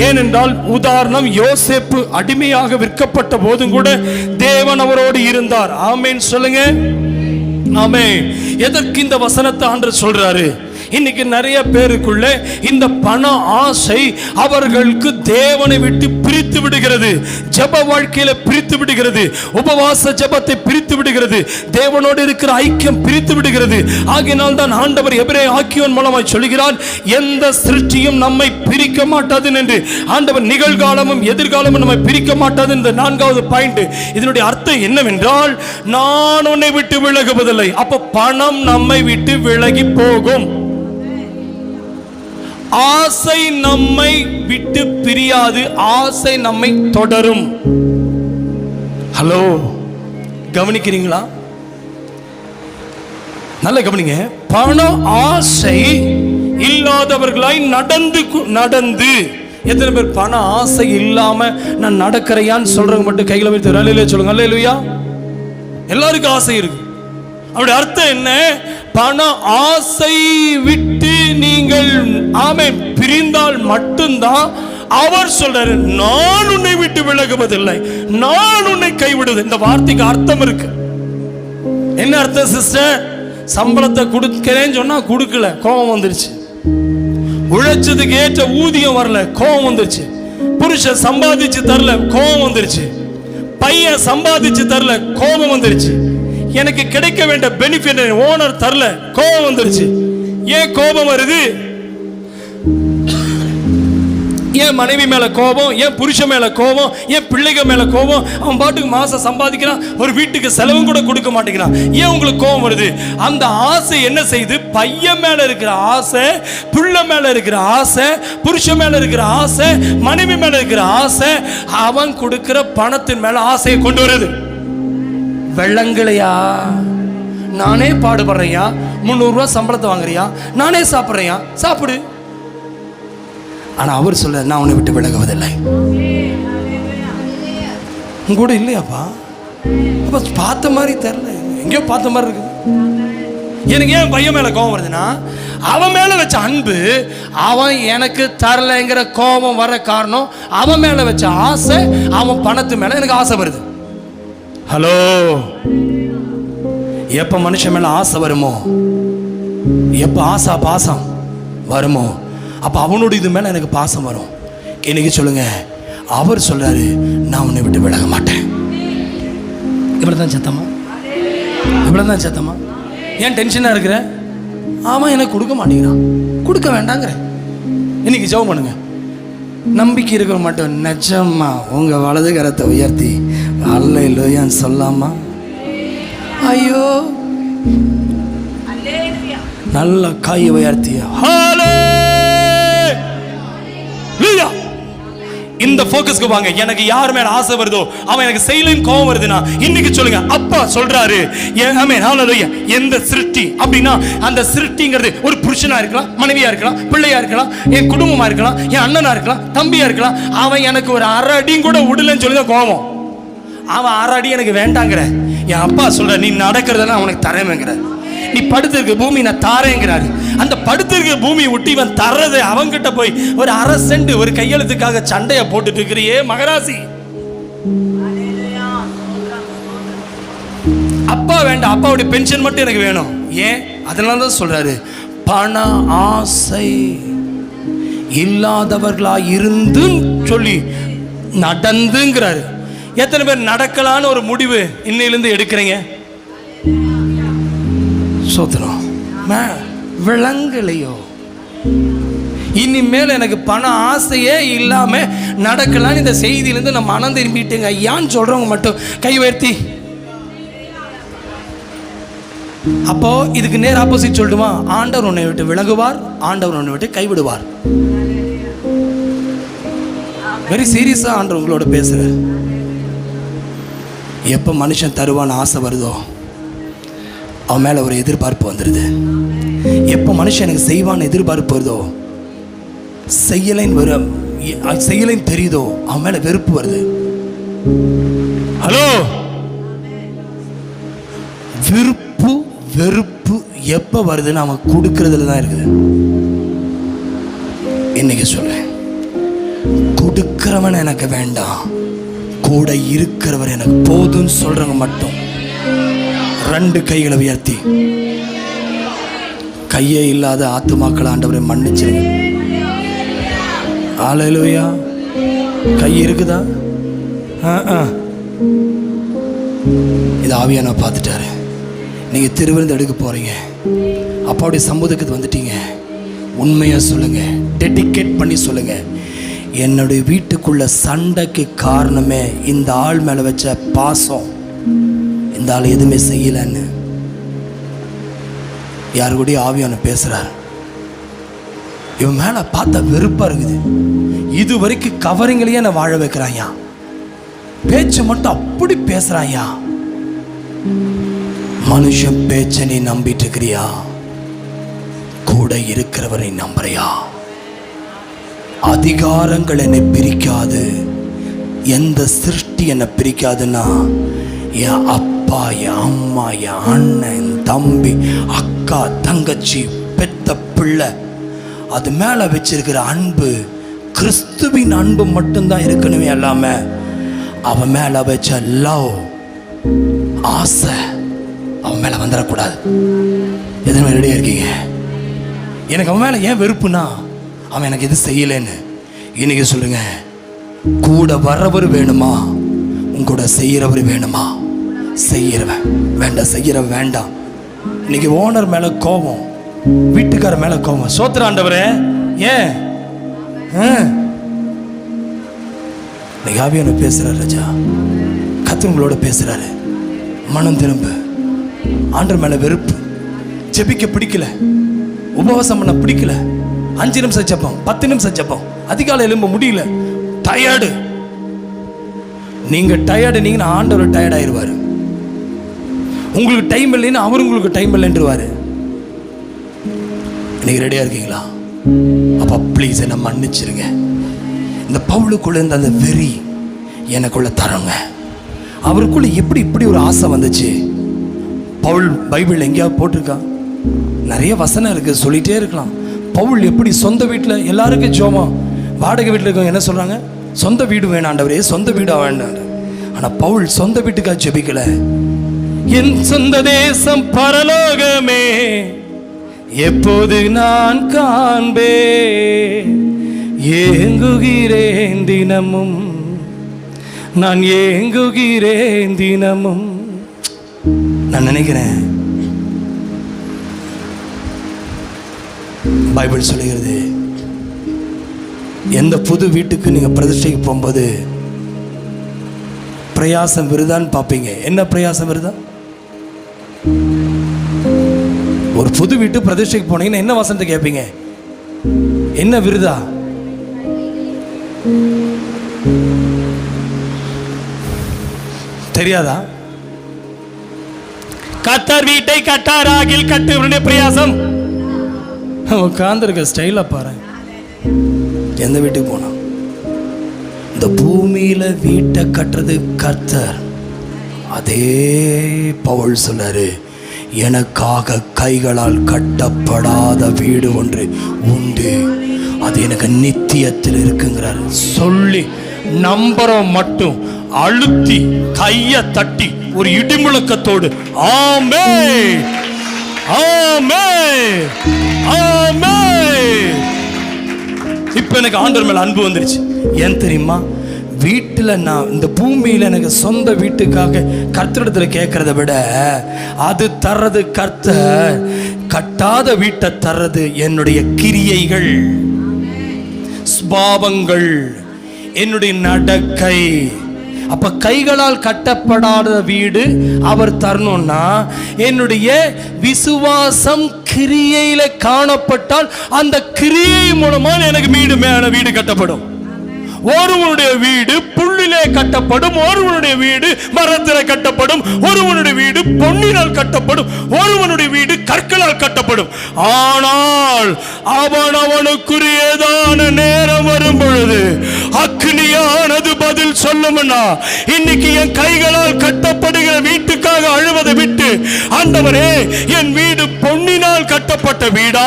ஏனென்றால் உதாரணம், யோசேப்பு அடிமையாக விற்கப்பட்ட போதும் கூட தேவன் அவரோடு இருந்தார். ஆமென் சொல்லுங்க. ஆமென். எதற்கு இந்த வசனத்தை ஆண்டவர் சொல்றாரு? இன்னைக்கு நிறைய பேருக்குள்ள இந்த பண ஆசை அவர்களுக்கு தேவனை விட்டு பிரித்து விடுகிறது, ஜெப வாழ்க்கையில பிரித்து விடுகிறது, உபவாச ஜெபத்தை பிரித்து விடுகிறது, தேவனோடு இருக்கிற ஐக்கியம் பிரித்து விடுகிறது. ஆகையினால் தான் ஆண்டவர் எபிரேய ஆக்கியோன் மூலமாய் சொல்கிறார், எந்த சிருஷ்டியும் நம்மை பிரிக்க மாட்டாது என்று. ஆண்டவர் நிகழ்காலமும் எதிர்காலமும் நம்மை பிரிக்க மாட்டாது. இந்த 4வது பாயிண்ட், இதனுடைய அர்த்தம் என்னவென்றால், நான் உன்னை விட்டு விலகுவதில்லை. அப்ப பணம் நம்மை விட்டு விலகி போகும். ஆசை நம்மை விட்டு பிரியாது, ஆசை நம்மை தொடரும். ஹலோ, கவனிக்கிறீங்களா? நல்ல கவனிங்க. பண ஆசை இல்லாதவர்களாய் நடந்து எத்தனை பேர் பண ஆசை இல்லாம நான் நடக்கிறையான்னு சொல்றவங்க மட்டும் கைகளை வைத்து அல்லேலூயா சொல்லுங்க. அல்லேலூயா. எல்லாருக்கும் ஆசை இருக்கு. அவருடைய அர்த்தம் என்ன? பண ஆசை விட்டு நீங்கள் ஆமென் பிரிந்தால் மட்டும்தான் அவர் சொல்றாரு, நான் உன்னை விட்டு விலகுவதில்லை, நான் உன்னை கைவிடுவது. இந்த வார்த்தைக்கு அர்த்தம் இருக்கு. என்ன அர்த்தம் சிஸ்டர்? சம்பளத்தை கொடுக்கிறேன்னு சொன்னா கொடுக்கல, கோபம் வந்துருச்சு. உழைச்சதுக்கு ஏற்ற ஊதியம் வரல, கோபம் வந்துருச்சு. புருஷன் சம்பாதிச்சு தரல, கோபம் வந்துருச்சு. பையன் சம்பாதிச்சு தரல, கோபம் வந்துருச்சு. எனக்கு கிடைக்க வேண்டிய பெனிஃபிட் ஓனர் தரல, கோபம் வந்துருச்சு. ஏன் கோபம் வருது? ஏன் மனைவி மேல கோபம், ஏன் புருஷன் மேல கோபம், ஏன் பிள்ளைங்க மேல கோபம்? அவன் பாட்டுக்கு மாசம் சம்பாதிக்கிறான், ஒரு வீட்டுக்கு செலவும் கூட கொடுக்க மாட்டேங்கிறான். ஏன் உங்களுக்கு கோபம் வருது? அந்த ஆசை என்ன செய்யுது? பையன் மேல இருக்கிற ஆசை, பிள்ளை மேல இருக்கிற ஆசை, புருஷன் மேல இருக்கிற ஆசை, மனைவி மேல இருக்கிற ஆசை, அவன் கொடுக்கிற பணத்தின் மேல ஆசையை கொண்டு வருது. வெள்ளங்களையா? நானே பாடுபடுறையா, 300 ரூபாய் சம்பளத்தை வாங்குறியா, நானே சாப்பிட்றையா, சாப்பிடு. ஆனா அவர் சொல்ல, நான் உன்னை விட்டு விலகுவதில்லை. கூட இல்லையாப்பா? அப்ப பார்த்த மாதிரி தெரியல, எங்கேயோ பார்த்த மாதிரி இருக்குது. எனக்கு ஏன் பையன் மேல கோபம் வருதுன்னா, அவன் மேல வச்ச அன்பு அவன் எனக்கு தரலைங்கிற கோபம் வர காரணம், அவன் மேல வச்ச ஆசை, அவன் பணத்து மேல எனக்கு ஆசை வருது. ஹலோ, எப்ப மனுஷன் மேல ஆசை வருமோ, எப்ப ஆசா பாசம் வருமோ, அப்ப அவனோட இது மேல எனக்கு பாசம் வரும். இன்னைக்கு சொல்லுங்க, அவர் சொல்றாரு, நான் உன்னை விட்டு விலக மாட்டேன். இவ்வளவுதான் சத்தமா? இவ்வளவுதான் சத்தமா? ஏன் டென்ஷனா இருக்கிற? ஆமா, எனக்கு கொடுக்க மாட்டேங்கிறான், கொடுக்க வேண்டாங்கிற. இன்னைக்கு ஜெபம் பண்ணுங்க. நம்பிக்கை இருக்க மாட்டோம். நிஜமா உங்க வலது கரத்தை உயர்த்தி அல்லேலூயான்னு சொல்லாமா? ஐயோ, நல்ல கையை உயர்த்திய இந்த ஃபோக்கஸ்க்கு வாங்க. எனக்கு யார் மேல ஆசை வருதோ, அவன் எனக்கு செய்யலன்னு கோபம் வருதுன்னா, இன்னைக்கு சொல்லுங்க, அப்பா சொல்றாரு, ஆமென் ஹalleluya. எந்த சிருஷ்டி அப்படின்னா, அந்த சிருஷ்டிங்கிறது ஒரு புருஷனா இருக்கலாம், மனைவியா இருக்கலாம், பிள்ளையா இருக்கலாம், என் குடும்பமா இருக்கலாம், என் அண்ணனா இருக்கலாம், தம்பியா இருக்கலாம். அவன் எனக்கு ஒரு அரை அடியும் கூட விடலன்னு சொல்லிதான் கோபம். அவன் அரை அடி எனக்கு வேண்டாங்கிற. என் அப்பா சொல்ற, நீ நடக்கிறதெல்லாம் அவனுக்கு தரேங்கிற. நீ படுத்திருக்க பூமி நான் தாரேங்கிறாரு. அந்த படுத்திருக்க பூமியை விட்டு இவன் தர்றது அவங்கிட்ட போய் ஒரு அரை சென்ட் ஒரு கையெழுத்துக்காக சண்டைய போட்டுட்டு இருக்கிறியே மகராசி. அப்பா வேண்டாம், அப்பாவுடைய பென்ஷன் மட்டும் எனக்கு வேணும். ஏன்? அதனால தான் சொல்றாரு, பண ஆசை இல்லாதவர்களா இருந்து சொல்லி நடந்துங்கிறாரு. எத்தனை பேர் நடக்கலான்னு ஒரு முடிவு இன்னையிலிருந்து எடுக்கிறீங்க? சோதரம் விளங்கலையோ? இனிமேல் எனக்கு பண ஆசையே இல்லாம நடக்கலாம். இந்த செய்தியிலிருந்து நம்ம மனம் திரும்பிட்டுங்க ஐயான்னு சொல்றவங்க மட்டும் கை உயர்த்தி. அப்போ இதுக்கு நேர் ஆப்போசிட் சொல்லட்டுமா? ஆண்டவர் உன்னை விட்டு விலகுவார், ஆண்டவர் உன்னை விட்டு கைவிடுவார். வெரி சீரியஸா ஆண்டவர் உங்களோட பேசுற. எப்ப மனுஷன் தருவான்னு ஆசை வருதோ, அவன் மேல ஒரு எதிர்பார்ப்பு வந்துடுது. எப்போ மனுஷன் எனக்கு செய்வான்னு எதிர்பார்ப்பு வருதோ, செய்யலைன்னு தெரியுதோ, அவன் மேல வெறுப்பு வருது. ஹலோ, வெறுப்பு எப்ப வருதுன்னு அவன் கொடுக்கறதுல தான் இருக்குது. இன்னைக்கு சொல்றேன், கொடுக்கிறவன் எனக்கு வேண்டாம், கூட இருக்கிறவர் எனக்கு போதும்னு சொல்றவங்க மட்டும் 2 கைகளை உயர்த்தி கையே இல்லாத ஆத்துமாக்கள் ஆண்டவரை மன்னிச்சிருங்க. ஹல்லேலூயா. கை இருக்குதா? இது ஆவியான பார்த்துட்டாரு. நீங்கள் திருவிருந்து எடுக்க போகிறீங்க, அப்பாவுடைய சமூகத்துக்கு வந்துட்டீங்க. உண்மையாக சொல்லுங்கள், டெடிகேட் பண்ணி சொல்லுங்கள், என்னுடைய வீட்டுக்குள்ள சண்டைக்கு காரணமே இந்த ஆள் மேலே வச்ச பாசம். இந்த ஆள் எதுவுமே செய்யலைன்னு யாரு கூடயும் ஆவியான பேசுகிறார். இவன் மேலே பார்த்தா வெறுப்பாக இருக்குது. இது வரைக்கும் கவரிங்களையே நான் வாழ வைக்கிறாயா, பேச்சு மட்டும் அப்படி பேசுறாயா. மனுஷன் பேச்ச நீ நம்பிட்டு இருக்கிறியா? கூட இருக்கிறவரை நம்புறியா? அதிகாரங்கள் என்னை பிரிக்காது, எந்த சிருஷ்டி என்னை பிரிக்காதுன்னா என் அப்பா, என் அம்மா, என் அண்ணன், தம்பி, அக்கா, தங்கச்சி, பெத்த பிள்ளை, அது மேலே வச்சிருக்கிற அன்பு கிறிஸ்துவின் அன்பு மட்டும்தான் இருக்கணுமே. எல்லாம அவன் மேலே வச்ச லவ், ஆசை அவன் மேலே வந்துடக்கூடாது. எதனா ரெடியாக இருக்கீங்க? எனக்கு அவன் மேலே ஏன் வெறுப்புனா, அவன் எனக்கு எது செய்யலைன்னு. இன்னைக்கு சொல்லுங்க, கூட வர்றவர் வேணுமா, உங்கூட செய்கிறவர் வேணுமா? செய்கிறவன் வேண்டாம், செய்கிறவன் வேண்டாம். இன்னைக்கு ஓனர் மேலே கோபம், வீட்டுக்கார மேலே கோபம். சோத்திர ஆண்டவரே, ஏன் இன்னைக்கு ஆவியான பேசுறாரு ராஜா, கர்த்தர் உங்களோட பேசுறாரு. மனம் திரும்ப. ஆண்டவர் மேலே வெறுப்பு, ஜெபிக்க பிடிக்கல, உபவாசம் பண்ண பிடிக்கல, 5 நிமிஷம் ஜெபம், 10 நிமிஷம் ஜெபம், அதிகாலை எழும்ப முடியல, டயர்டு. நீங்க டயர்டு நீங்கன்னா ஆண்டவர் டயர்ட் ஆயிடுவாரு. உங்களுக்கு டைம் இல்லைன்னு அவர் உங்களுக்கு டைம் இல்லைன்றுவாரு. இன்னைக்கு ரெடியா இருக்கீங்களா? அப்பா ப்ளீஸ் என்ன மன்னிச்சிருங்க. இந்த பவுலுக்குள்ள இருந்த அந்த வெறி எனக்குள்ள தரங்க. அவருக்குள்ள எப்படி இப்படி ஒரு ஆசை வந்துச்சு? பவுல் பைபிள் எங்கேயாவது போட்டிருக்கா? நிறைய வசனம் இருக்கு, சொல்லிட்டே இருக்கலாம். பவுல் எப்படி சொந்த வீட்டில் எல்லாருக்கும் ஜோமா, வாடகை வீட்டில் இருக்கவங்க என்ன சொல்றாங்க? சொந்த வீடு வேணாண்டவரே, சொந்த வீடா வேண்டாம். ஆனா பவுல் சொந்த வீட்டுக்காக ஜெபிக்கல. என் சொந்த தேசம் பரலோகமே, எப்போது நான் காண்பே, ஏங்குகிறேன் தினமும், நான் ஏங்குகிறேன் தினமும். நான் நினைக்கிறேன் பைபிள் சொல்லுகிறது, எந்த புது வீட்டுக்கு நீங்க பிரதிஷ்டைக்கு போகும்போது பிரயாசம் விருதான்னு பார்ப்பீங்க. என்ன பிரயாசம் விருதா? ஒரு புது வீட்டு பிரதிஷ்டைக்கு போனீங்கன்னா என்ன வசனத்தை கேட்பீங்க? என்ன விருதா? தெரியாதா? கர்த்தர் வீட்டை கட்டாராகில் கட்டுவனுடைய பிரயாசம். உட்கார்ந்துருக்க ஸ்டைல பாரு. எந்த வீட்டுக்கு போனா இந்த பூமியில வீட்டை கட்டுறது கர்த்தர். அதே பவுல் சொன்னாரு, எனக்காக கைகளால் கட்டப்படாத வீடு ஒன்று உண்டு, அது எனக்கு நித்தியத்தில் இருக்குங்கிறார். சொல்லி நம்புறோம் மட்டும் அழுத்தி கையை தட்டி ஒரு இடிமுழக்கத்தோடு ஆமென் ஆமென் ஆமென். இப்ப எனக்கு ஆண்டவர் மேல அன்பு வந்துருச்சு. ஏன் தெரியுமா? வீட்டில் நான் இந்த பூமியில் எனக்கு சொந்த வீட்டுக்காக கர்த்தரிடத்தில் கேட்கறத விட அது தர்றது கர்த்தர். கட்டாத வீட்டை தர்றது என்னுடைய கிரியைகள், ஸ்பாவங்கள், என்னுடைய நடக்கை. அப்ப கைகளால் கட்டப்படாத வீடு அவர் தரணும்னா என்னுடைய விசுவாசம் கிரியையில காணப்பட்டால் அந்த கிரியை மூலமா எனக்கு வீடு கட்டப்படும். ஒருவனுடைய வீடு புல்லிலே கட்டப்படும், ஒருவனுடைய வீடு மரத்திலே கட்டப்படும், ஒருவனுடைய வீடு பொன்னினால் கட்டப்படும், ஒருவனுடைய வீடு கற்களால் கட்டப்படும். ஆனால் அவனுக்குரியதான நேரம் வரும் பொழுது அக்னியானது பதில் சொல்லும்னா, இன்னைக்கு என் கைகளால் கட்டப்படுகிற வீட்டுக்காக அழுவதை விட்டு, ஆண்டவரே என் வீடு பொன்னினால் கட்டப்பட்ட வீடா,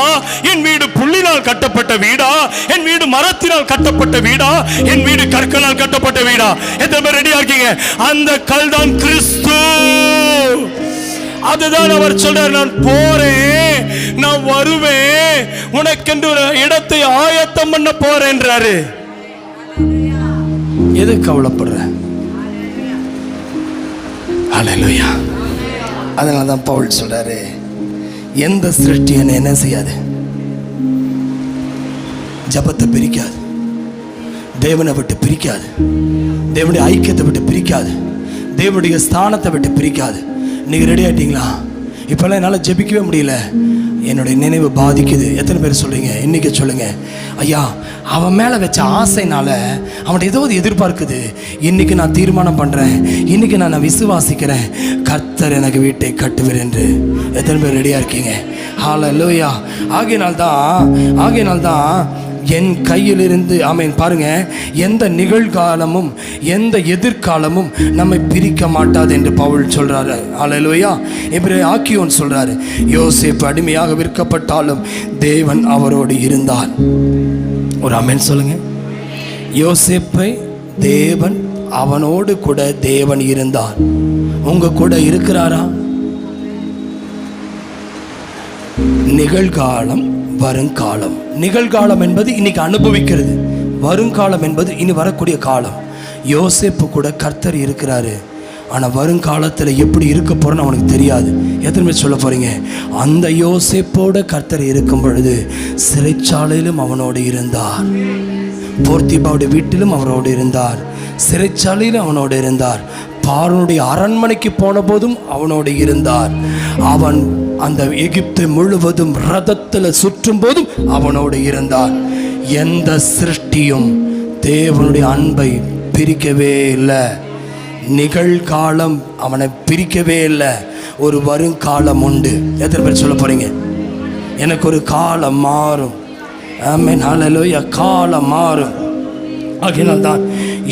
என் வீடு புல்லினால் கட்டப்பட்ட வீடா, என் வீடு மரத்தினால் கட்டப்பட்ட வீடா, என் வீடு கற்களால் கட்டப்பட்ட வீடா? எத்தனை பேர் ரெடியா இருக்கீங்க? அந்த கல் தான் கிறிஸ்து. அதுதான் அவர் சொல்றார், நான் போறேன், நான் வருவேன், உனக்கென்று ஒரு இடத்தை ஆயத்தம் பண்ண போறேன்றாரு. எது கவலைப்படுற? ஹல்லேலூயா. அதனாலதான் பவுல் சொல்றாரு, எந்த சிருஷ்டியும் என்ன செய்யாது, ஜபத்தை பிரிக்காது, தேவனை விட்டு பிரிக்காது, தேவனுடைய ஐக்கியத்தை விட்டு பிரிக்காது, தேவனுடைய ஸ்தானத்தை விட்டு பிரிக்காது. நீங்க ரெடி ஆயிட்டீங்களா? இப்பெல்லாம் என்னால் ஜெபிக்கவே முடியல, என்னுடைய நினைவு பாதிக்குது. எத்தனை பேர் சொல்றீங்க? இன்னைக்கு சொல்லுங்க, ஐயா அவன் மேலே வச்ச ஆசைனால அவன் ஏதோ எதிர்பார்க்குது. இன்னைக்கு நான் தீர்மானம் பண்ணுறேன், இன்னைக்கு நான் விசுவாசிக்கிறேன், கர்த்தர் எனக்கு வீட்டை கட்டுவார் என்று. எத்தனை பேர் ரெடியாக இருக்கீங்க? ஹல்லேலூயா. ஆகையினால்தான் என் கையிலிருந்து ஆமென். பாருங்க, எந்த நிகழ்காலமும் எந்த எதிர்காலமும் நம்மை பிரிக்க மாட்டாது என்று பவுல் சொல்றாரு. ஹல்லேலூயா. இப்ரே ஆக்கியோன் சொல்றாரு, யோசேப்பு அடிமையாக விற்கப்பட்டாலும் தேவன் அவரோடு இருந்தார். ஒரு ஆமென் சொல்லுங்க. யோசேப்பை தேவன், அவனோடு கூட தேவன் இருந்தார். உங்க கூட இருக்கிறாரா? நிகழ்காலம், வருங்காலம். நிகழ்காலம் என்பது இன்னைக்கு அனுபவிக்கிறது, வருங்காலம் என்பது இனி வரக்கூடிய காலம். யோசேப்பு கூட கர்த்தர் இருக்கிறாரு, ஆனால் வருங்காலத்தில் எப்படி இருக்க போறேன்னு அவனுக்கு தெரியாது. எத்தனை பேர் சொல்ல போறீங்க? அந்த யோசேப்போட கர்த்தர் இருக்கும் பொழுது சிறைச்சாலையிலும் அவனோடு இருந்தார், போர்த்திபாவுடைய வீட்டிலும் அவரோடு இருந்தார், சிறைச்சாலையிலும் அவனோடு இருந்தார், பார்வோனுடைய அரண்மனைக்கு போன போதும் அவனோடு இருந்தார், அவன் அந்த எகிப்து முழுவதும் ரதத்தில் சுற்றும் போதும் அவனோடு இருந்தார். எந்த சிருஷ்டியும் தேவனுடைய அன்பை பிரிக்கவே இல்லை. நிகழ்காலம் அவனை பிரிக்கவே இல்லை. ஒரு வருங்காலம் உண்டு. எத்தனை பேர் சொல்ல போறீங்க? எனக்கு ஒரு காலம் மாறும். ஆமென். ஹல்லேலூயா. காலம் மாறும். ஆகையினால்தான்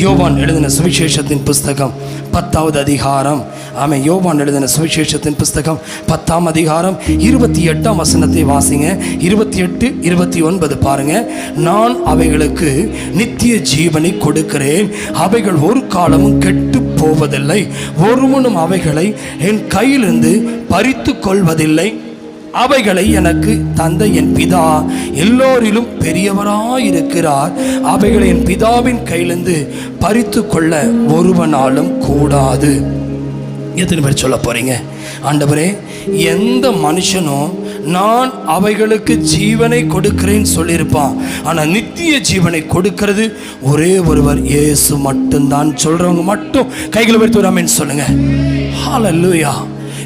யோவான் எழுதின சுவிசேஷத்தின் புஸ்தகம் 10வது அதிகாரம், ஆமென், யோவான் எழுதின சுவிசேஷத்தின் புஸ்தகம் 10ஆம் அதிகாரம் 28ஆம் வசனத்தை வாசிங்க. 28, 29 பாருங்க. நான் அவைகளுக்கு நித்திய ஜீவனை கொடுக்கிறேன், அவைகள் ஒரு காலமும் கெட்டு போவதில்லை, ஒருவனும் அவைகளை என் கையிலிருந்து பறித்து கொள்வதில்லை. அவைகளை எனக்கு தந்த என் பிதா எல்லோரிலும் பெரியவராயிருக்கிறார். அவைகளை என் பிதாவின் கையிலிருந்து பறித்து கொள்ள ஒருவனாலும் கூடாது. எத்தனை பேர் சொல்ல போறீங்க? ஆண்டவரே, எந்த மனுஷனும் நான் அவைகளுக்கு ஜீவனை கொடுக்கிறேன்னு சொல்லியிருப்பான், ஆனால் நித்திய ஜீவனை கொடுக்கிறது ஒரே ஒருவர், இயேசு மட்டும்தான். சொல்றவங்க மட்டும் கைகளை வைத்து ஒரு ஆமென் சொல்லுங்க. ஹல்லேலூயா.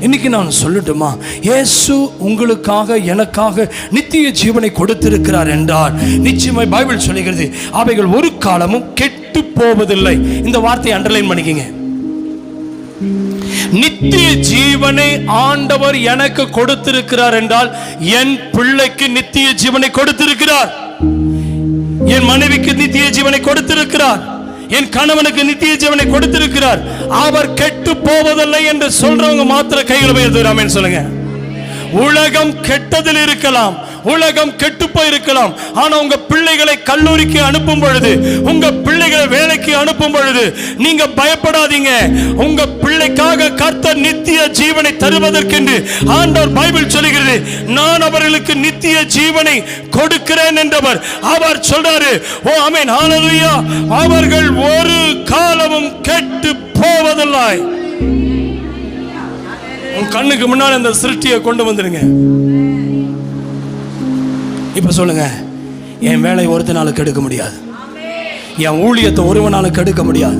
இன்னைக்கு நான் சொல்லட்டுமா, இயேசு உங்களுக்காக எனக்காக நித்திய ஜீவனை கொடுத்திருக்கிறார் என்றால் நிச்சயமாய் பைபிள் சொல்லுகிறது அவைகள் ஒரு காலமும் கெட்டு போவதில்லை. இந்த வார்த்தையை அண்டர்லைன் பண்ணிக்கங்க. நித்திய ஜீவனை ஆண்டவர் எனக்கு கொடுத்திருக்கிறார் என்றால் என் பிள்ளைக்கு நித்திய ஜீவனை கொடுத்திருக்கிறார், என் மனைவிக்கு நித்திய ஜீவனை கொடுத்திருக்கிறார், என் கணவனுக்கு நித்திய ஜீவனை கொடுத்திருக்கிறார். அவர் கெட்டு போவதில்லை என்று சொல்றவங்க மாத்திர கைகளை உயர்த்தி ஆமென் சொல்லுங்க. உலகம் கெட்டதில் இருக்கலாம், உலகம் கெட்டு போயிருக்கலாம், ஆனா உங்க பிள்ளைகளை கல்லூரிக்கு அனுப்பும் பொழுது, உங்க பிள்ளைகளை வேலைக்கு அனுப்பும் பொழுது நீங்க பயப்படாதீங்க. உங்க பிள்ளைக்காக கர்த்தர் நித்திய ஜீவனை தருவதற்கென்று ஆண்டவர் பைபிள் சொல்லுகிறது, நான் அவர்களுக்கு நித்திய ஜீவனை கொடுக்கிறேன் என்றவர். அவர் சொல்றாரு, ஓ ஆமென், ஹல்லேலூயா, அவர்கள் ஒரு காலமும் கெட்டு போவதில்லை. உன் கண்ணுக்கு முன்னால் அந்த சிருஷ்டியை கொண்டு வந்துருங்க. இப்ப சொல்லுங்க, என் வேலை ஒருத்தனால கெடுக்க முடியாது, என் ஊழியத்தை ஒருவனால கெடுக்க முடியாது,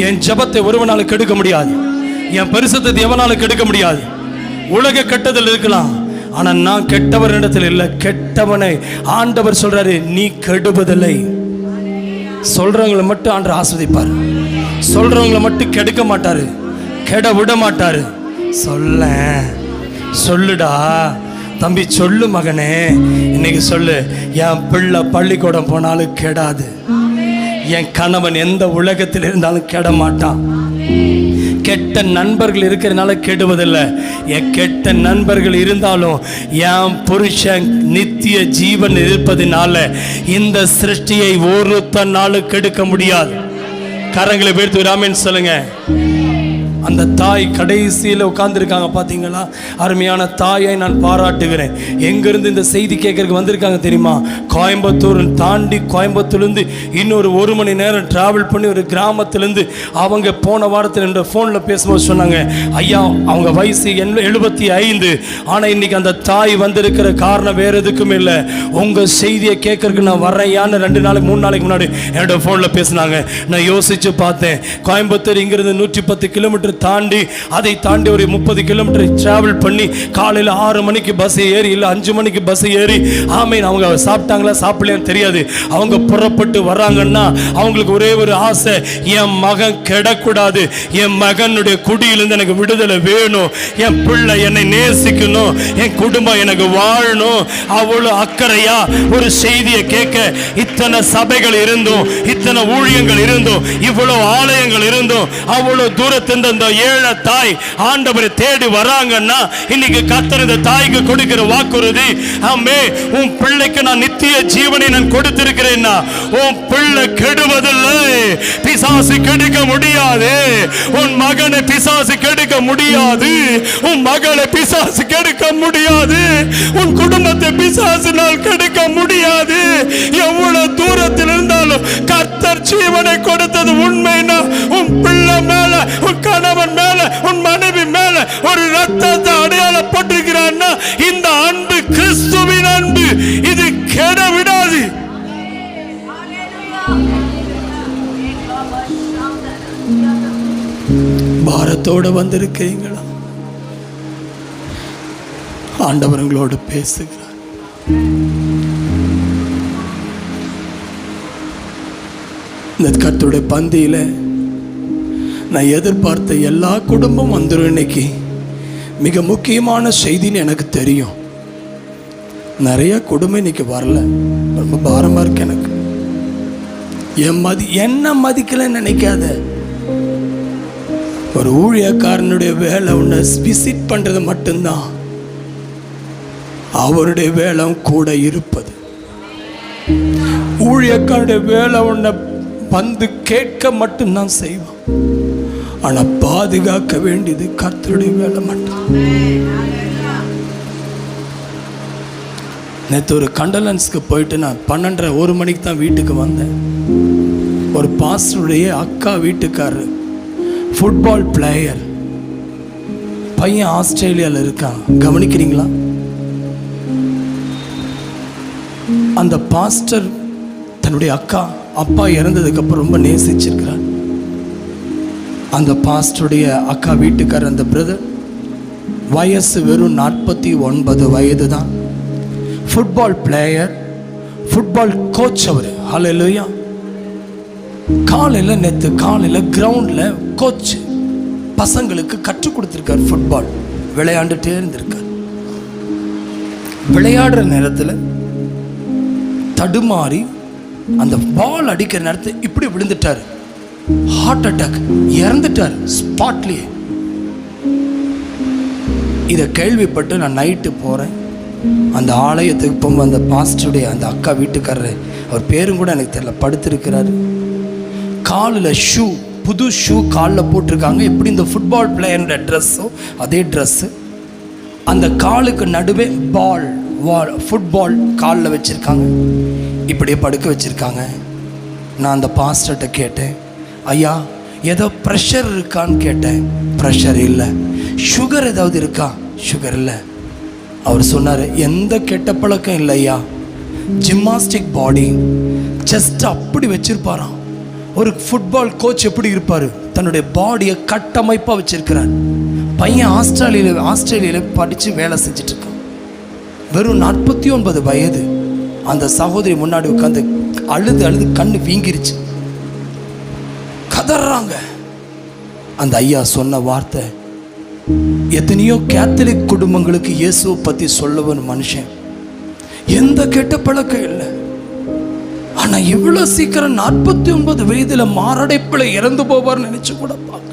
என் ஜபத்தை ஒருவனால கெடுக்க முடியாது, என் பரிசுத்தத்தை எவனால கெடுக்க முடியாது. உலக கெட்டதில் இருக்கலாம், ஆனா நான் கெட்டவர் இடத்தில் இல்லை. கெட்டவனை ஆண்டவர் சொல்றாரு, நீ கெடுவதில்லை. சொல்றவங்களை மட்டும் ஆண்டவர் ஆஸ்வதிப்பார், சொல்றவங்களை மட்டும் கெடுக்க மாட்டாரு, கெட விட மாட்டாரு. சொல்லுடா தம்பி, சொல்லு மகனே, இன்னைக்கு சொல்லு, என் பிள்ளை பள்ளிக்கூடம் போனாலும் கெடாது, என் கணவன் எந்த உலகத்தில் இருந்தாலும் கெட மாட்டான். கெட்ட நண்பர்கள் இருக்கிறதுனால கெடுவதில்லை, என் கெட்ட நண்பர்கள் இருந்தாலும் என் புருஷன் நித்திய ஜீவன் இருப்பதினால இந்த சிருஷ்டியை ஒருத்தனாலும் கெடுக்க முடியாது. கரங்களை பேர்த்து ஆமென் சொல்லுங்க. அந்த தாய் கடைசியில் உட்கார்ந்துருக்காங்க பார்த்தீங்களா? அருமையான தாயை நான் பாராட்டுகிறேன். எங்கேருந்து இந்த செய்தி கேட்கறதுக்கு வந்திருக்காங்க தெரியுமா? கோயம்புத்தூர் தாண்டி, கோயம்புத்தூர்லேருந்து இன்னொரு 1 மணி நேரம் ட்ராவல் பண்ணி ஒரு கிராமத்துலேருந்து அவங்க போன வாரத்தில் என்ற ஃபோனில் பேசும்போது சொன்னாங்க, ஐயா அவங்க வயசு 75, ஆனால் இன்னைக்கு அந்த தாய் வந்திருக்கிற காரணம் வேறு எதுக்கும் இல்லை, உங்கள் செய்தியை கேட்கறதுக்கு நான் வர்றேயான்னு 2 நாளைக்கு 3 நாளைக்கு முன்னாடி என்னோட ஃபோனில் பேசினாங்க. நான் யோசித்து பார்த்தேன், கோயம்புத்தூர் இங்கிருந்து 110 கிலோமீட்டர் தாண்டி, அதை தாண்டி ஒரு 30 கிலோமீட்டர் டிராவல் பண்ணி காலையில் 6 மணிக்கு பஸ் ஏறி, இல்லை 5 மணிக்கு பஸ் ஏறி, ஆமீன், அவங்க சாப்பிட்டாங்களா சாப்பிடலையான்னு தெரியாது, அவங்க புறப்பட்டு வர்றாங்கன்னா அவங்களுக்கு ஒரே ஒரு ஆசை, என் மகன் கெடக்கூடாது, என் மகனுடைய குடியிலிருந்து எனக்கு விடுதலை வேணும், என் பிள்ளை என்னை நேசிக்கணும், என் குடும்பம் எனக்கு வாழணும். அவ்வளோ அக்கறையா ஒரு செய்தியை கேட்க, இத்தனை சபைகள் இருந்தும், இத்தனை ஊழியங்கள் இருந்தும், இவ்வளவு ஆலயங்கள் இருந்தும், அவ்வளவு தூரத்திலிருந்து அந்த ஏழை தாய் ஆண்டவரை தேடி வராங்கன்னா, இன்னைக்கு கர்த்தர் இந்த தாய்க்கு கொடுக்கிற வாக்குறுதி, ஆமே, உன் பிள்ளைக்கு நான் நித்திய ஜீவனை நான் கொடுத்திருக்கிறேன்னா, உன் பிள்ளை கெடுவதில்லை, பிசாசு கெடுக்க முடியாது, உன் மகனை பிசாசு கெடுக்க முடியாது, உன் மகளை பிசாசு கெடுக்க முடியாது, உன் குடும்பத்தை பிசாசினால் கெடுக்க முடியாது. எவ்வளவு தூரத்தில் இருந்தாலும் கர்த்தர் ஜீவனை கொடுத்தது உண்மைனா, உன் பிள்ளை மேல, உன் கணவன் மேல, உன் மனைவி மேல ஒரு ரத்தத்தை அடையாளப்பட்டிருக்கிறான்னா, இந்த அன்பு கிறிஸ்துவின் அன்பு, இது கெட விடாது. பாரத்தோட வந்திருக்கீங்களா? ஆண்டவர்களோடு பேசுகிறார். இந்த கர்த்தருடைய பந்தியில நான் எதிர்பார்த்த எல்லா குடும்பம் வந்துடும். இன்னைக்கு மிக முக்கியமான செய்தின்னு எனக்கு தெரியும். நிறைய குடும்பம் இன்னைக்கு வரல, ரொம்ப பாரமா இருக்கு எனக்கு. என்ன மதிக்கலன்னு நினைக்காத. ஒரு ஊழியக்காரனுடைய வேலை உன்னை விசிட் பண்றது மட்டும்தான், அவருடைய வேலை கூட இருப்பது. ஊழியக்காரனுடைய வேலை உன்னை வந்து கேட்க மட்டும்தான் செய்வான், ஆனா பாதுகாக்க வேண்டியது கர்த்தருடைய வேலை மட்டும். நேற்று ஒரு கண்டலன்ஸ்க்கு போயிட்டு நான் 12:30 1 மணிக்கு தான் வீட்டுக்கு வந்தேன். ஒரு பாஸ்டருடைய அக்கா வீட்டுக்காரர், ஃபுட்பால் பிளேயர், பையன் ஆஸ்திரேலியாவில் இருக்கான். கவனிக்கிறீங்களா? அந்த பாஸ்டர் தன்னுடைய அக்கா அப்பா இறந்ததுக்கு அப்புறம் ரொம்ப நேசிச்சிருக்கிறார். அந்த பாஸ்டருடைய அக்கா வீட்டுக்காரர், அந்த பிரதர், வயசு வெறும் 49 வயது தான். ஃபுட்பால் பிளேயர், ஃபுட்பால் கோச் அவர். ஹல்லேலூயா. காலையில், நேற்று காலையில் கிரவுண்டில் கோச் பசங்களுக்கு கற்றுக் கொடுத்துருக்கார். ஃபுட்பால் விளையாண்டுட்டே இருந்திருக்கார். விளையாடுற நேரத்தில் தடுமாறி அந்த பால் அடிக்கிற நேரத்தில் இப்படி விழுந்துட்டார். ஹார்ட் அட்டாக், இறந்துட்டார் ஸ்பாட்லேயே. இதை கேள்விப்பட்டு நான் நைட்டு போகிறேன். அந்த ஆலயத்துக்கு போகும்போது அந்த பாஸ்டருடைய அந்த அக்கா வீட்டுக்காரர், அவர் பேரும் கூட எனக்கு தெரியல, படுத்திருக்கிறாரு. காலில் ஷூ, புது ஷூ காலில் போட்டிருக்காங்க. எப்படி இந்த ஃபுட்பால் பிளேயரோட ட்ரெஸ்ஸோ அதே ட்ரெஸ்ஸு. அந்த காலுக்கு நடுவே ஃபுட்பால் காலில் வச்சுருக்காங்க, இப்படியே படுக்க வச்சுருக்காங்க. நான் அந்த பாஸ்டர்கிட்ட கேட்டேன், ஐயா ஏதோ ப்ரெஷர் இருக்கான்னு கேட்டேன். ப்ரெஷர் இல்லை. சுகர் ஏதாவது இருக்கா? சுகர் இல்லை. அவர் சொன்னார், எந்த கெட்ட பழக்கம் இல்லை ஐயா, ஜிம்னாஸ்டிக் பாடி, ஜஸ்ட் அப்படி வச்சிருப்பாராம். ஒரு ஃபுட்பால் கோச் எப்படி இருப்பார், தன்னுடைய பாடியை கட்டமைப்பாக வச்சிருக்கிறார். பையன் ஆஸ்திரேலியாவில் படித்து வேலை செஞ்சுட்டு இருக்கான். வெறும் 49 வயது. அந்த சகோதரி முன்னாடி உட்காந்து அழுது கண்ணு வீங்கிருச்சு, கதறாங்க. அந்த ஐயா சொன்ன வார்த்தை, எத்தனையோ கேத்தலிக் குடும்பங்களுக்கு இயேசுவை பற்றி சொல்லவன் மனுஷன், எந்த கெட்ட பழக்கம் இல்லை, ஆனால் இவ்வளோ சீக்கிரம் 49 வயதில் மாரடைப்பில் இறந்து போவார்னு நினச்சி கூட பார்க்க.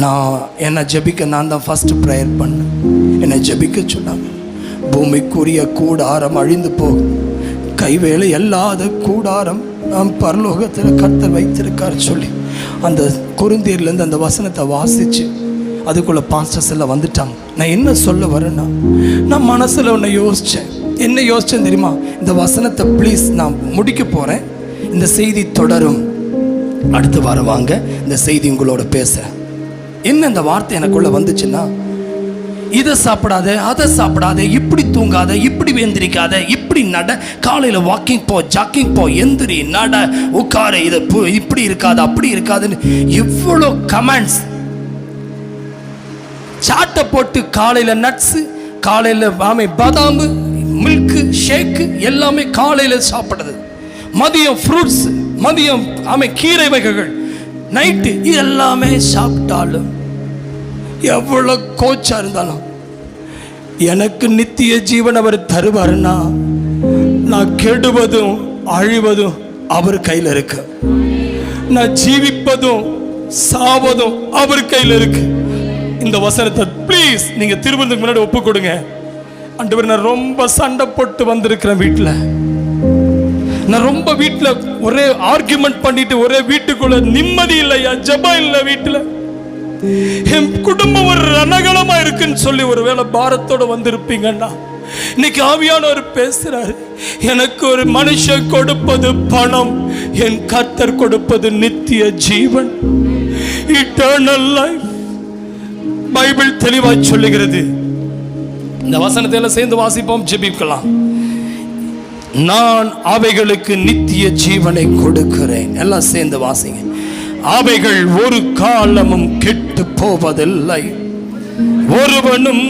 நான் என்னை ஜெபிக்க, நான் தான் ஃபஸ்ட்டு ப்ரேயர் பண்ணேன். என்னை ஜெபிக்க சொன்னாங்க. பூமிக்குரிய கூடாரம் அழிந்து போகும், கைவேலை இல்லாத கூடாரம் நாம் பரலோகத்தில் கர்த்தர் வைத்திருக்கார் சொல்லி அந்த கொரிந்தியர்லேருந்து அந்த வசனத்தை வாசித்து அதுக்குள்ளே பாஸ்டர்ஸ் எல்லாம் வந்துட்டாங்க. நான் என்ன சொல்ல வரேன்னா, நான் மனசில் ஒன்று யோசித்தேன். என்ன யோசித்தேன் தெரியுமா? இந்த வசனத்தை ப்ளீஸ் நான் முடிக்க போகிறேன், இந்த செய்தி தொடரும், அடுத்து வாங்க இந்த செய்தி உங்களோட பேசுகிறேன். என்ன இந்த வார்த்தை எனக்குள்ளே வந்துச்சுன்னா, இதை சாப்பிடாத, அதை சாப்பிடாத, இப்படி தூங்காத, இப்படி எந்திரிக்காத, இப்படி நட, காலையில் வாக்கிங் போ, ஜாக்கிங் போ, எந்திரி, நட, உட்கார, இதை இப்படி இருக்காது, அப்படி இருக்காதுன்னு எவ்வளோ கமெண்ட்ஸ். சாட்டை போட்டு காலையில் நட்ஸு, காலையில் பாதாமு, மில்க்கு, ஷேக்கு எல்லாமே காலையில் சாப்பிடுறது, மதியம் ஃப்ரூட்ஸ், மதியம் கீரை வகைகள், நைட்டு எல்லாமே சாப்பிட்டாலும் எவ்வளோ கோச்சா இருந்தாலும் எனக்கு நித்திய ஜீவன் அவர் தருவாருன்னா, நான் கெடுவதும் அழிவதும் அவர் கையில் இருக்கு. நான் ஜீவிப்பதும் சாவதும் அவர் கையில் இருக்கு. இந்த வசனத்தை ப்ளீஸ் நீங்க திருமணத்துக்கு முன்னாடி ஒப்பு கொடுங்க. ஆண்டவரே, நான் ரொம்ப சண்டை போட்டு வந்திருக்கிறேன் வீட்டில். நான் ரொம்ப வீட்டில் ஒரே ஆர்குமெண்ட் பண்ணிட்டு, ஒரே வீட்டுக்குள்ள நிம்மதி இல்லையா, ஜெபம் இல்லை வீட்டில். என் குடும்பம் ஒரு ரணகலமா இருக்குன்னு சொல்லி ஒருவேளை பாரத்தோட வந்திருப்பீங்கன்னா, இன்னைக்கு ஆவியானவர் பேசுறாரு. எனக்கு ஒரு மனுஷன் கொடுப்பது பணம், என் கர்த்தர் கொடுப்பது நித்திய ஜீவன், இட்டர்னல் லைஃப். பைபிள் தெளிவாய் சொல்லுகிறது. இந்த வசனத்தை எல்லாம் சேர்ந்து வாசிப்போம், ஜெபிக்கலாம். நான் அவைகளுக்கு நித்திய ஜீவனை கொடுக்கிறேன். எல்லாம் சேர்ந்து வாசிங்க. அவைகள் ஒரு காலமும் கெட்டு போவதில்லை, ஒருவனும்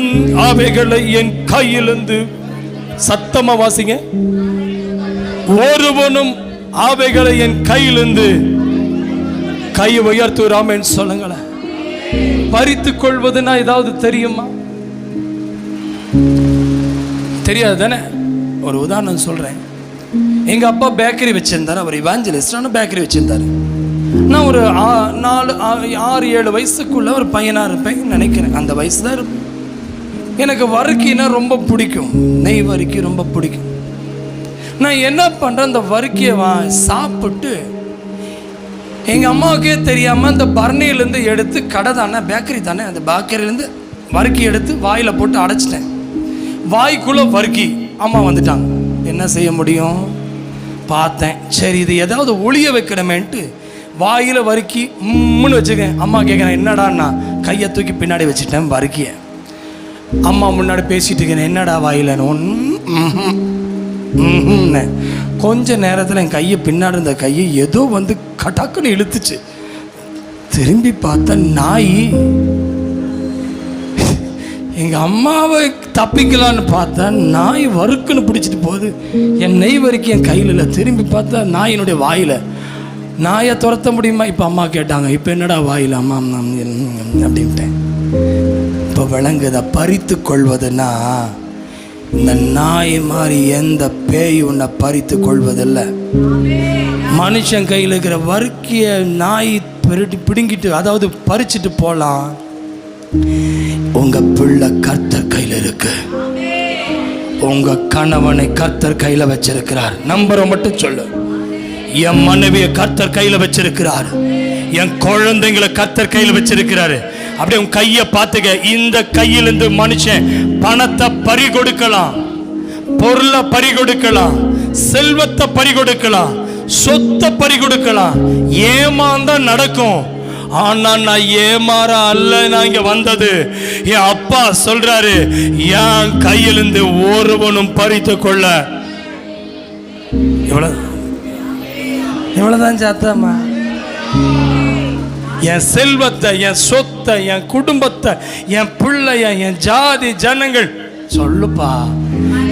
அவைகளை என் கையிலிருந்து, சத்தமா வாசிங்க, ஒருவனும் அவைகளை என் கையிலிருந்து, கையை உயர்த்துறாமன்னு சொல்லுங்களேன். பறித்துக் கொள்வதுன்னா ஏதாவது தெரியுமா? தெரியாது தானே. ஒரு உதாரணம் சொல்றேன். எங்க அப்பா பேக்கரி வச்சிருந்தாரு. அவர் இவாஞ்சலிஸ்டான பேக்கரி வச்சிருந்தாரு. நான் ஒரு 6-7 வயசுக்குள்ள ஒரு பையனா இருப்பேன் நினைக்கிறேன். அந்த வயசு தான் இருக்கும். எனக்கு வறுக்கினா ரொம்ப பிடிக்கும், நெய் வறுக்கி ரொம்ப பிடிக்கும். நான் என்ன பண்றேன், அந்த வறுக்கியை சாப்பிட்டு எங்கள் அம்மாவுக்கே தெரியாமல் அந்த பர்னியிலேருந்து எடுத்து, கடை தானே பேக்கரி தானே, அந்த பேக்கரியிலேருந்து வறுக்கி எடுத்து வாயில் போட்டு அடைச்சிட்டேன். வாய்க்குள்ளே வறுக்கி அம்மா வந்துட்டாங்க. என்ன செய்ய முடியும்? பார்த்தேன், சரி இது ஏதாவது ஒளிய வைக்கணுமேன்ட்டு வாயில் வறுக்கி முன்னு வச்சுக்கேன். அம்மா கேட்குறேன், என்னடான்னா, கையை தூக்கி பின்னாடி வச்சுட்டேன் வறுக்கிய. அம்மா முன்னாடி பேசிட்டு இருக்கேன், என்னடா வாயிலன்னு. கொஞ்ச நேரத்தில் என் கையை, பின்னாடி இருந்த கையை ஏதோ வந்து கட்டாக்குன்னு இழுத்துச்சு. திரும்பி பார்த்தா நாய். எங்கள் அம்மாவை தப்பிக்கலான்னு பார்த்தா நாய் வறுக்குன்னு பிடிச்சிட்டு போகுது. என் நெய் வறுக்கி என் கையில் இல்லை. திரும்பி பார்த்தா நாயினுடைய வாயில். நாயை துரத்த முடியுமா? இப்போ அம்மா கேட்டாங்க, இப்போ என்னடா வாயில்? அம்மா அப்படின்ட்டேன். இப்போ விளங்குதா? பறித்து கொள்வதுன்னா இந்த நாய் மாதிரி எந்த பேய் உன்னை பறித்து கொள்வதில்லை. மனுஷன் கையில் இருக்கிற வறுக்கிய நாய் பிடுங்கிட்டு, அதாவது பறிச்சுட்டு போகலாம். உங்க பிள்ளை கர்த்தர் கையில் இருக்கு. உங்க கணவனை கர்த்தர் கையில் வச்சிருக்கிறார். நம்பரை மட்டும் சொல்லு. என் மனைவியை கர்த்தர் கையில் வச்சிருக்கிறார். என் குழந்தைங்களை கர்த்தர் கையில் வச்சிருக்கிறாரு. அப்படியே உன் கையை பார்த்துக்க. இந்த கையிலிருந்து மனுஷன் பணத்தை பறி கொடுக்கலாம், பொருளை பறி கொடுக்கலாம், செல்வத்தை பறி கொடுக்கலாம், சொத்தை பறி கொடுக்கலாம். ஏமாந்தான் நடக்கும். ஆனா நான் ஏமாற அல்ல, நான் இங்க வந்தது. என் அப்பா சொல்றாரு, என் கையிலிருந்து ஒருவனும் பறித்து கொள்ள. எவ்வளவுதான் சாத்தம்மா? என் செல்வத்தை, என் சொத்தை, என் குடும்பத்தை, என் பிள்ளைய, என் ஜாதி ஜனங்கள், சொல்லுப்பா,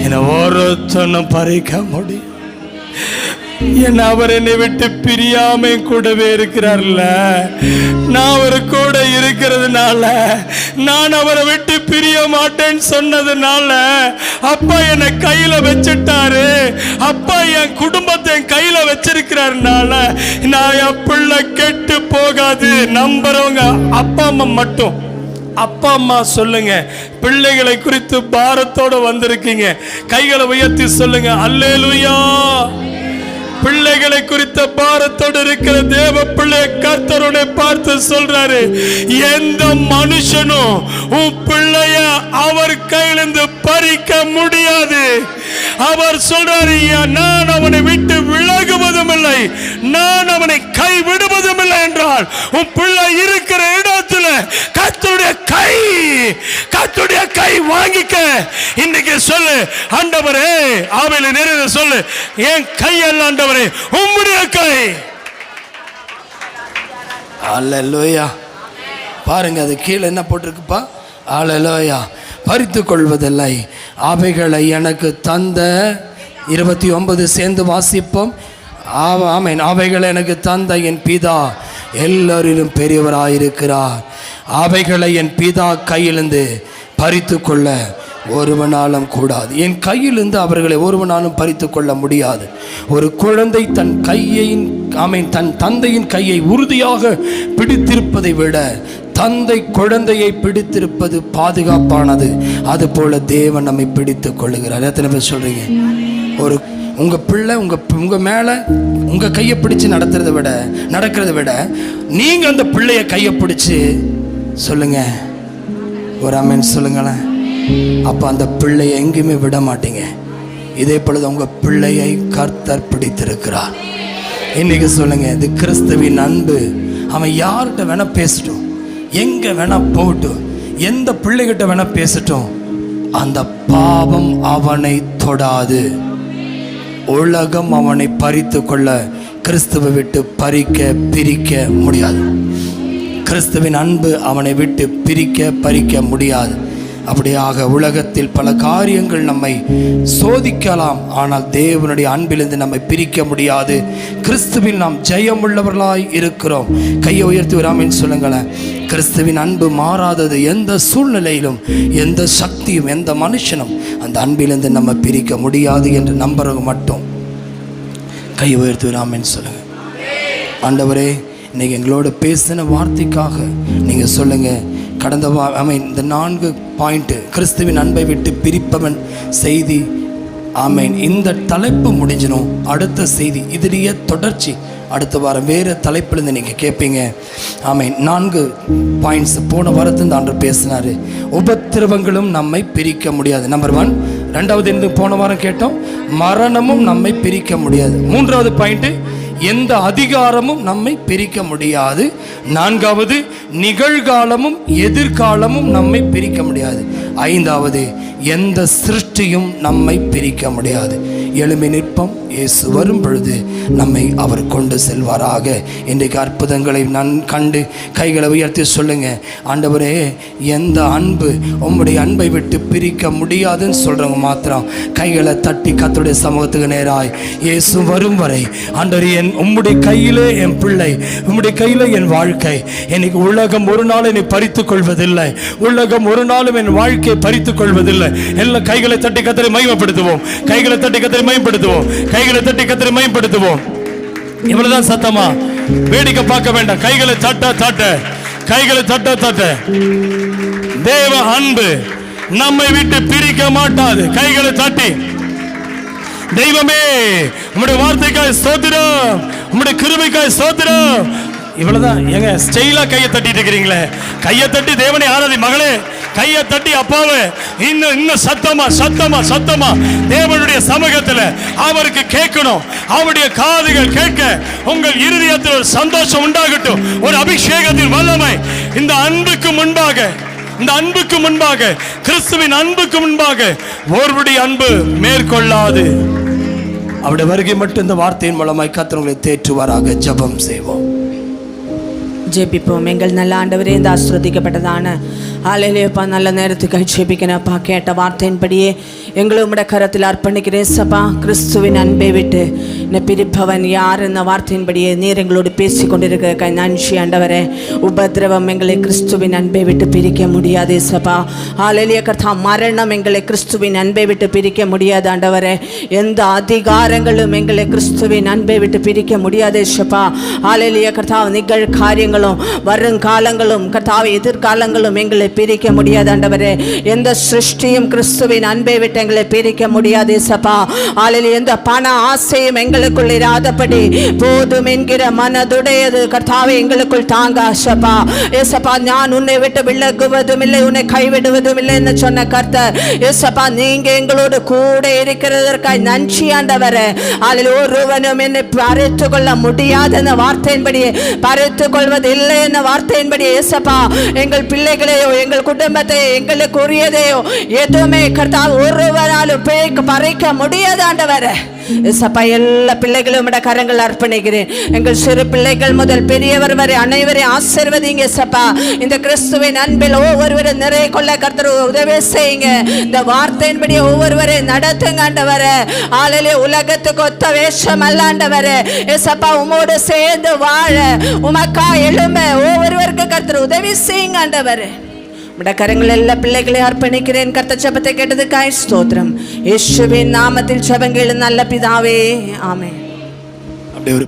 என்னை ஒருத்தனும் பறிக்க முடியும். என்ன அவர் என்னை விட்டு பிரியாம கூடவே இருக்கிறார்ல. நான் அவர் கூட இருக்கிறதுனால, நான் அவரை விட்டு பிரிய மாட்டேன்னு சொன்னதுனால அப்பா என்னை கையில வச்சுட்டாரு. அப்பா என் குடும்பத்தை என் கையில வச்சிருக்கிறாருனால நான் என் பிள்ளை கெட்டு போகாது. நம்புறவங்க அப்பா அம்மா மட்டும். அப்பா அம்மா சொல்லுங்க, பிள்ளைகளை குறித்து பாரத்தோட வந்திருக்கீங்க, கைகளை உயர்த்தி சொல்லுங்க, அல்லேலூயா. பிள்ளைகளை குறித்த பாரத்தோடு இருக்கிற தேவ பிள்ளை கர்த்தரோட பார்த்து சொல்றாரு, எந்த மனுஷனும் உன் பிள்ளைய அவர் கையிலிருந்து பறிக்க முடியாது. அவர் சொல்றாரு, நான் அவனை விட்டு விலகுவதும் இல்லை, நான் அவனை கை விடுவதும் இல்லை என்றால் உன் பிள்ளை இருக்கிற இடத்துல கர்த்தருடைய கை வாங்கிக்க. இன்னைக்கு சொல்லு, ஆண்டவரே ஆவில நிறைய சொல்லு, என் கை அல்ல ஆண்டவரே உம்முடைய கை. அல்லேலூயா. பாருங்க, அது கீழே என்ன போட்டிருக்குப்பா? அல்லேலூயா. பறித்து கொள்வதில்லை, அவைகளை எனக்கு தந்த 29 சேர்ந்து வாசிப்போம். ஆமென். அவைகளை எனக்கு தந்த என் பிதா எல்லாரிலும் பெரியவராயிருக்கிறார். அவைகளை என் பிதா கையிலிருந்து பறித்து கொள்ள ஒருவனாலும் கூடாது. என் கையிலிருந்து அவர்களை ஒருவனாலும் பறித்து கொள்ள முடியாது. ஒரு குழந்தை தன் தந்தையின் கையை உறுதியாக பிடித்திருப்பதை விட தந்தை குழந்தையை பிடித்திருப்பது பாதுகாப்பானது. அதுபோல தேவன் நம்மை பிடித்து கொள்ளுகிறார். எத்தனை பேர் சொல்றீங்க? ஒரு உங்க பிள்ளை உங்க மேல உங்க கையை பிடிச்சு நடக்கிறத விட நீங்க அந்த பிள்ளைய கையை பிடிச்சு சொல்லுங்க, ஒரு ஆமென் சொல்லுங்களேன். அப்ப அந்த பிள்ளையை எங்கேயுமே விட மாட்டீங்க. இதே பொழுது உங்க பிள்ளையை கர்த்தர் பிடித்திருக்கிறார். இன்னைக்கு சொல்லுங்க, இது கிறிஸ்துவின் அன்பு. அவன் யார்கிட்ட வேணா பேசட்டும், எங்க வேணா போகட்டும், எந்த பிள்ளைகிட்ட வேணா பேசட்டும், அந்த பாவம் அவனை தொடாது. உலகம் அவனை பறித்து கொள்ள கிறிஸ்துவை விட்டு பிரிக்க முடியாது. கிறிஸ்துவின் அன்பு அவனை விட்டு பறிக்க முடியாது. அப்படியாக உலகத்தில் பல காரியங்கள் நம்மை சோதிக்கலாம், ஆனால் தேவனுடைய அன்பிலிருந்து நம்மை பிரிக்க முடியாது. கிறிஸ்துவில் நாம் ஜெயமுள்ளவர்களாய் இருக்கிறோம். கையை உயர்த்தி வராமல் சொல்லுங்களேன். கிறிஸ்துவின் அன்பு மாறாதது. எந்த சூழ்நிலையிலும் எந்த சக்தியும் எந்த மனுஷனும் அந்த அன்பிலிருந்து நம்ம பிரிக்க முடியாது என்று நம்புறவங்க மட்டும் கையை உயர்த்தி வராமல் சொல்லுங்க. ஆண்டவரே, இன்னைக்கு எங்களோட பேசின வார்த்தைக்காக நீங்கள் சொல்லுங்கள். கடந்த இந்த 4 பாயிண்ட் கிறிஸ்துவின் அன்பை விட்டு பிரிப்பவன் செய்தி. ஆமேன். இந்த தலைப்பு முடிஞ்சிடும். அடுத்த செய்தி இதுலேயே தொடர்ச்சி அடுத்த வாரம் வேறு தலைப்பிலிருந்து நீங்கள் கேட்பீங்க. ஆமேன். 4 பாயிண்ட்ஸ் போன வாரத்திலிருந்து ஆண்டு பேசினார். உபத்திரவங்களும் நம்மை பிரிக்க முடியாது. நம்பர் 1. 2வது போன வாரம் கேட்டோம், மரணமும் நம்மை பிரிக்க முடியாது. 3வது பாயிண்ட்டு, எந்த அதிகாரமும் நம்மை பிரிக்க முடியாது. 4வது, நிகழ்காலமும் எதிர்காலமும் நம்மை பிரிக்க முடியாது. 5வது, எந்த சிருஷ்டியும் நம்மை பிரிக்க முடியாது. எழும்பி நிற்போம். இயேசு வரும் பொழுது நம்மை அவர் கொண்டு செல்வாராக. இன்றைக்கு அற்புதங்களை கண்டு கைகளை உயர்த்தி சொல்லுங்க, ஆண்டவரே, எந்த அன்பு உம்முடைய அன்பை விட்டு பிரிக்க முடியாதுன்னு சொல்றவங்க மாத்திரம் கைகளை தட்டி கர்த்தருடைய சமூகத்துக்கு நேராய், இயேசு வரும் வரை ஆண்டவரே, உம்முடைய கையிலே என் பிள்ளை, உம்முடைய கையிலே என் வாழ்க்கை. இன்னைக்கு உலகம் ஒரு நாள் என்னை பறித்துக் கொள்வதில்லை, உலகம் ஒரு நாளும் என் வாழ்க்கையை பறித்துக் கொள்வதில்லை. எல்லாம் கைகளை தட்டி கர்த்தரை மகிமைப்படுத்துவோம். கைகளை தட்டி கர்த்தரை மகிமைப்படுத்துவோம். கைகளை தட்டி கர்த்தரை மகிமைப்படுத்துவோம். இவ்வளவுதான் சத்தமா, வேடிக்கை பார்க்க வேண்டாம். கைகளை தட்ட கைகளை தட்ட. தேவ அன்பு நம்மை விட்டு பிரிக்க மாட்டாது. கைகளை தட்டி, தெய்வமே உம்முடைய வார்த்தைக்காய் ஸ்தோத்திரம், உம்முடைய கிருபைக்காய் ஸ்தோத்திரம். இவ்வளவுதான். எங்க ஸ்டைலா கையை தட்டிட்டு இருக்கிறீங்களே, கையை தட்டி தேவனை ஆராதி. மகளே, கையை தட்டி அப்பாவே இன்னும் சத்தமா தேவனுடைய சமூகத்தில் அவருக்கு கேட்கணும். அவருடைய காதுகள் கேட்க உங்கள் இருதயத்தில் ஒரு சந்தோஷம் உண்டாகட்டும். ஒரு அபிஷேகத்தின் வல்லமை இந்த அன்புக்கு முன்பாக கிறிஸ்துவின் அன்புக்கு முன்பாக ஒருவருடைய அன்பு மேற்கொள்ளாது. அவருடைய வருகை மட்டும் இந்த வார்த்தையின் மூலமாய் கர்த்தரை தேற்றுவாராக. ஜெபம் செய்வோம். ஜெபிப்போம். எங்கள் நல்ல ஆண்டவரே, இந்த ஆசீர்வதிக்கப்பட்டதான ஹல்லேலூயா நல்ல நேரத்துக்கு ஜெபிக்கிறேன்ப்பா. கேட்ட வார்த்தையின்படியே எங்களை உம்முடைய கரத்தில் அர்ப்பணிக்கிறேன் சப்பா. கிறிஸ்துவின் அன்பை விட்டு என்னை பிரிப்பவன் யார் என்ற வார்த்தையின்படியே நீர் எங்களோடு பேசி கொண்டிருக்கிற நன்றி ஆண்டவரே. உபத்திரவம் எங்களை கிறிஸ்துவின் அன்பை விட்டு பிரிக்க முடியாது சப்பா. ஹல்லேலூயா கர்த்தா, மரணம் எங்களை கிறிஸ்துவின் அன்பை விட்டு பிரிக்க முடியாது ஆண்டவரே. எந்த அதிகாரங்களும் எங்களை கிறிஸ்துவின் அன்பை விட்டு பிரிக்க முடியாது சப்பா. ஹல்லேலூயா கர்த்தா, நிகழ் காரியங்களும் வருங்காலங்களும் கர்த்தாவே எதிர்காலங்களும் எங்களை பிரிக்க முடியாது ஆண்டவரே. எந்த சிருஷ்டியும் கிறிஸ்துவின் அன்பை விட்டு எங்களை பிரிக்க முடியாது சப்பா. ஹல்லேலூயா. எந்த பண ஆசையும் எங்களை எங்களுக்குள் இராதபடி போதும் என்கிற மனதுடையது கர்த்தாவே எங்களுக்குள் தாங்க ஆசப்பா. ஏசப்பா, நான் உன்னை விட்டு விலகுவதும் இல்லை, உன்னை கைவிடுவதும் இல்லை என்று சொன்ன கர்த்தர் ஏசப்பா, நீங்க எங்களோடு கூட இருக்கிறதற்காய் நன்றி ஆண்டவரே. அதில் ஒருவனும் என்னை பறித்து கொள்ள முடியாத அந்த வார்த்தையின்படியே, பறித்து கொள்வது இல்லை என்ற வார்த்தையின்படி ஏசப்பா, எங்கள் பிள்ளைகளையோ எங்கள் குடும்பத்தையோ எங்களுக்கு உரியதையோ எதுவுமே கர்த்தா ஒருவராலும் பறிக்க முடியாது ஆண்டவரே. ஏசப்பா, எல்லா பிள்ளைகளும் கரங்கள் அர்ப்பணிக்கிறேன். எங்கள் சிறு பிள்ளைகள் முதல் பெரியவர் வரை அனைவரையும் ஆசீர்வதிங்க ஏசப்பா. இந்த கிறிஸ்துவின் அன்பில் ஒவ்வொருவரும் நிறைய கொள்ள கர்த்தர் உதவி செய்யுங்க. இந்த வார்த்தையின்படி ஒவ்வொருவரையும் நடத்துங்க ஆண்டவரே. ஆளிலே உலகத்துக்கு ஒத்த வேஷம் அல்ல ஆண்டவரே. ஏசப்பா, உமோடு சேர்ந்து வாழ உமக்கா எழும்ப ஒவ்வொருவருக்கு கர்த்தர் உதவி செய்யுங்க ஆண்டவரே. உம்முடைய கரங்கள் எல்லா பிள்ளைகளையும் அர்ப்பணிக்கிறேன். கர்த்தர் ஜெபத்தை கேட்டதுக்காய் ஸ்தோத்திரம். இயேசுவின் நாமத்தில் ஜெபங்கள் நல்ல பிதாவே, ஆமென். அப்படியே ஒரு